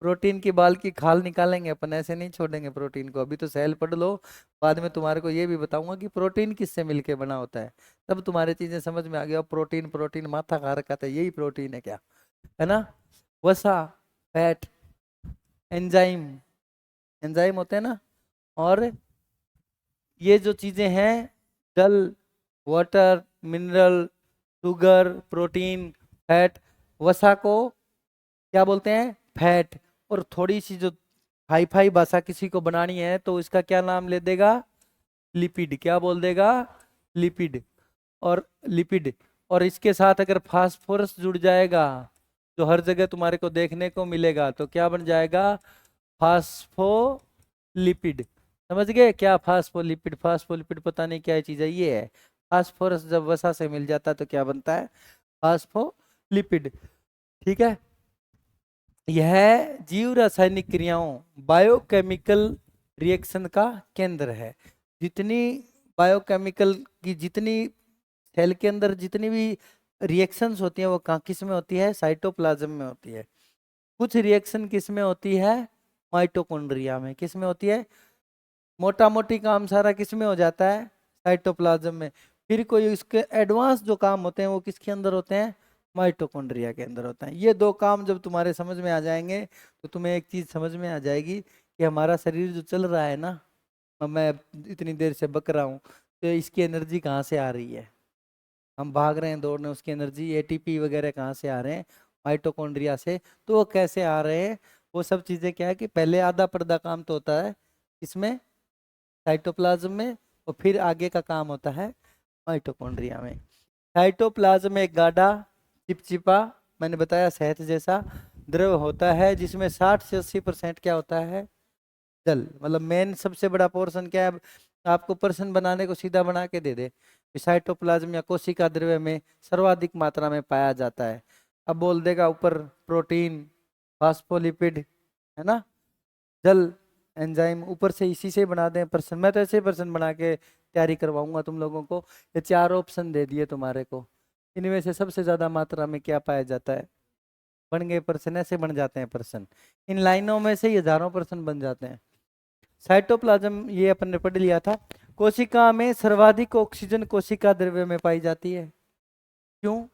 प्रोटीन की बाल की खाल निकालेंगे अपन, ऐसे नहीं छोड़ेंगे प्रोटीन को। अभी तो सेल पढ़ लो, बाद में तुम्हारे को ये भी बताऊंगा कि प्रोटीन किससे मिलके बना होता है, तब तुम्हारी चीजें समझ में आ गया। प्रोटीन, प्रोटीन माथा खा रखा था, यही प्रोटीन है क्या, है ना। वसा, फैट, एंजाइम, एंजाइम होते हैं ना, और ये जो चीजें हैं, जल, water, mineral, sugar, protein, fat, वसा को क्या बोलते हैं, फैट। और थोड़ी सी जो हाई फाई भाषा किसी को बनानी है तो इसका क्या नाम ले देगा, लिपिड। क्या बोल देगा, लिपिड। और लिपिड, और इसके साथ अगर फास्फोरस जुड़ जाएगा जो हर जगह तुम्हारे को देखने को मिलेगा तो क्या बन जाएगा, फास्फोलिपिड। समझ गए क्या फास्फोलिपिड, फास्फोलिपिड पता नहीं क्या चीज़ है, ये है फास्फोरस। जब वसा से मिल जाता है तो क्या बनता है, फास्फोलिपिड। ठीक है, यह जीव रासायनिक क्रियाओं, बायोकेमिकल रिएक्शन का केंद्र है। जितनी बायोकेमिकल की, जितनी सेल के अंदर जितनी भी रिएक्शंस होती हैं वो कहाँ किस में होती है, साइटोप्लाज्म में होती है। कुछ रिएक्शन किस में होती है, माइटोकॉन्ड्रिया में। किस में होती है, मोटा मोटी काम सारा किस में हो जाता है, साइटोप्लाज्म में। फिर कोई इसके एडवांस जो काम होते हैं वो किसके अंदर होते हैं, माइटोकॉन्ड्रिया के अंदर होता है। ये दो काम जब तुम्हारे समझ में आ जाएंगे तो तुम्हें एक चीज समझ में आ जाएगी कि हमारा शरीर जो चल रहा है ना, मैं इतनी देर से बक रहा हूँ, तो इसकी एनर्जी कहाँ से आ रही है। हम भाग रहे हैं, दौड़ रहे हैं, उसकी एनर्जी एटीपी वगैरह कहाँ से आ रहे हैं, माइटोकॉन्ड्रिया से। तो वो कैसे आ रहे हैं, वो सब चीज़ें क्या है कि पहले आधा पर्दा काम तो होता है इसमें, साइटोप्लाज्म में, और फिर आगे का काम होता है माइटोकॉन्ड्रिया में। साइटोप्लाज्म में एक गाढ़ा चिपचिपा, मैंने बताया शहद जैसा द्रव होता है जिसमें 60 से 80% क्या होता है, जल। मतलब मेन सबसे बड़ा पोर्शन क्या है, आपको प्रश्न बनाने को सीधा बना के दे दे, साइटोप्लाज्म या कोशिका द्रव्य में सर्वाधिक मात्रा में पाया जाता है। अब बोल देगा ऊपर प्रोटीन, फास्फोलिपिड, है ना, जल, एंजाइम, ऊपर से इसी से बना दें प्रश्न। मैं तो ऐसे प्रश्न बना के तैयारी करवाऊंगा तुम लोगों को। ये 4 ऑप्शन दे दिए तुम्हारे को, इनमें से सबसे ज्यादा मात्रा में क्या पाया जाता है, बन गए प्रश्न, ऐसे बन जाते हैं प्रश्न। इन लाइनों में से ये हजारों प्रश्न बन जाते हैं। साइटोप्लाज्म ये अपन ने पढ़ लिया था। कोशिका में सर्वाधिक ऑक्सीजन कोशिका द्रव्य में पाई जाती है। क्यों,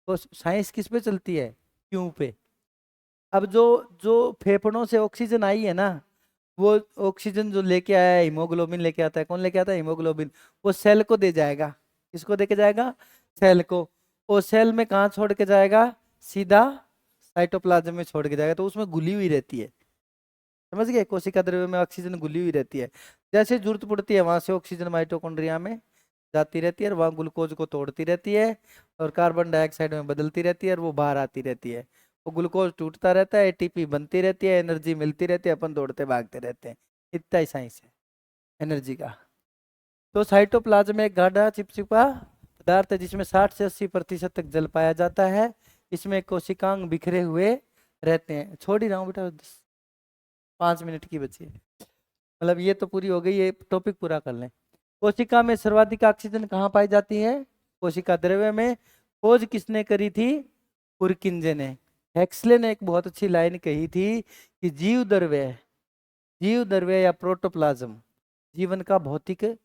तो साइंस किस पे चलती है, क्यों पे। अब जो जो फेफड़ों से ऑक्सीजन आई है ना, वो ऑक्सीजन जो लेके आया है, हीमोग्लोबिन लेके आता है। कौन लेके आता है, हीमोग्लोबिन। वो सेल को दे जाएगा, किसको दे के जाएगा, सेल को। और सेल में कहाँ छोड़ के जाएगा, सीधा साइटोप्लाज्म में छोड़ के जाएगा। तो उसमें घुली हुई रहती है, समझ गए, कोशिका द्रव्य में ऑक्सीजन घुली हुई रहती है। जैसे जरूरत पड़ती है वहां से ऑक्सीजन माइटोकॉन्ड्रिया में जाती रहती है और वहाँ ग्लूकोज को तोड़ती रहती है और कार्बन डाइऑक्साइड में बदलती रहती है और वो बाहर आती रहती है। वो ग्लूकोज टूटता रहता है, एटीपी बनती रहती है, एनर्जी मिलती रहती है, अपन दौड़ते भागते रहते हैं। इतना ही साइंस है एनर्जी का। तो साइटोप्लाज्म में एक गाढ़ा चिपचिपा पदार्थ है जिसमें 60 से 80% तक जल पाया जाता है। इसमें कोशिकांग बिखरे हुए रहते हैं। छोड़ ही रहा हूँ बेटा, 5 मिनट की बची है। मतलब ये तो पूरी हो गई, ये टॉपिक पूरा कर लें। कोशिका में सर्वाधिक ऑक्सीजन कहाँ पाई जाती है, कोशिका द्रव्य में। खोज किसने करी थी, पुरकिंजे ने। हेक्सले ने एक बहुत अच्छी लाइन कही थी कि जीव द्रव्य या प्रोटोप्लाज्म जीवन का भौतिक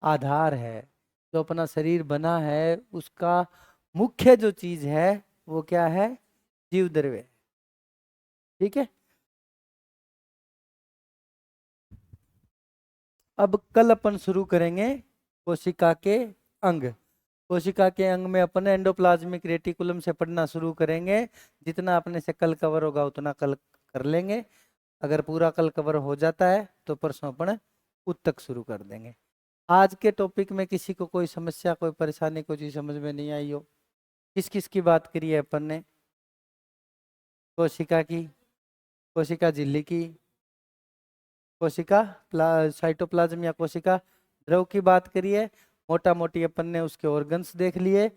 आधार है। जो अपना शरीर बना है उसका मुख्य जो चीज है वो क्या है, जीव द्रव्य। ठीक है, अब कल अपन शुरू करेंगे कोशिका के अंग। कोशिका के अंग में अपन एंडोप्लाज्मिक रेटिकुलम से पढ़ना शुरू करेंगे। जितना अपने से कल कवर होगा उतना कल कर लेंगे। अगर पूरा कल कवर हो जाता है तो परसों अपन उत्तक शुरू कर देंगे। आज के टॉपिक में किसी को कोई समस्या, कोई परेशानी, कोई चीज समझ में नहीं आई हो। किस किस की बात करी है अपन ने, कोशिका की, कोशिका झिल्ली की, कोशिका साइटोप्लाज्म या कोशिका द्रव की बात करी है। मोटा मोटी अपन ने उसके ऑर्गन्स देख लिए।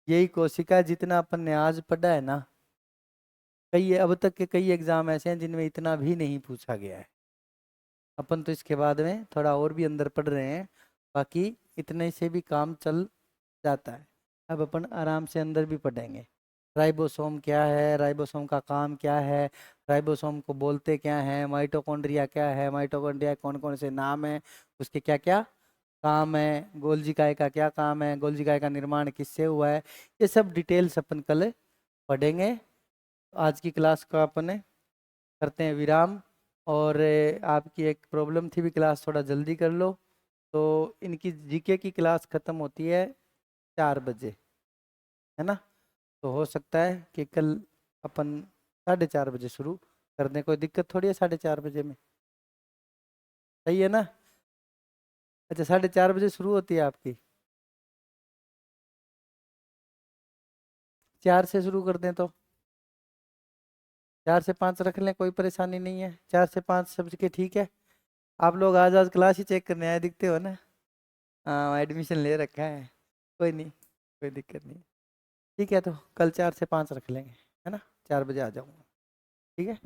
यही कोशिका, जितना अपन ने आज पढ़ा है ना, कई अब तक के कई एग्जाम ऐसे हैं जिनमें इतना भी नहीं पूछा गया है। अपन तो इसके बाद में थोड़ा और भी अंदर पढ़ रहे हैं, बाकी इतने से भी काम चल जाता है। अब अपन आराम से अंदर भी पढ़ेंगे। राइबोसोम क्या है, राइबोसोम का काम क्या है, राइबोसोम को बोलते क्या है, माइटोकॉन्ड्रिया क्या है, माइटोकॉन्ड्रिया कौन कौन से नाम है, उसके क्या क्या काम है, गोल्जी काय का क्या काम है, गोल्जी काय का निर्माण किससे हुआ है, ये सब डिटेल्स अपन कल पढ़ेंगे। आज की क्लास का अपन करते हैं विराम। और आपकी एक प्रॉब्लम थी भी, क्लास थोड़ा जल्दी कर लो। तो इनकी जीके की क्लास ख़त्म होती है 4 बजे, है ना। तो हो सकता है कि कल अपन 4:30 बजे शुरू कर दें, कोई दिक्कत थोड़ी है 4:30 बजे में, सही है ना? अच्छा 4:30 बजे शुरू होती है आपकी, 4 से शुरू कर दें तो 4 से 5 रख लें, कोई परेशानी नहीं है, 4 से 5 सबके ठीक है। आप लोग आज आज क्लास ही चेक करने आए दिखते हो ना। हाँ एडमिशन ले रखा है, कोई नहीं, कोई दिक्कत नहीं। ठीक है तो कल 4 से 5 रख लेंगे, है ना? 4 बजे आ जाऊँगा, ठीक है।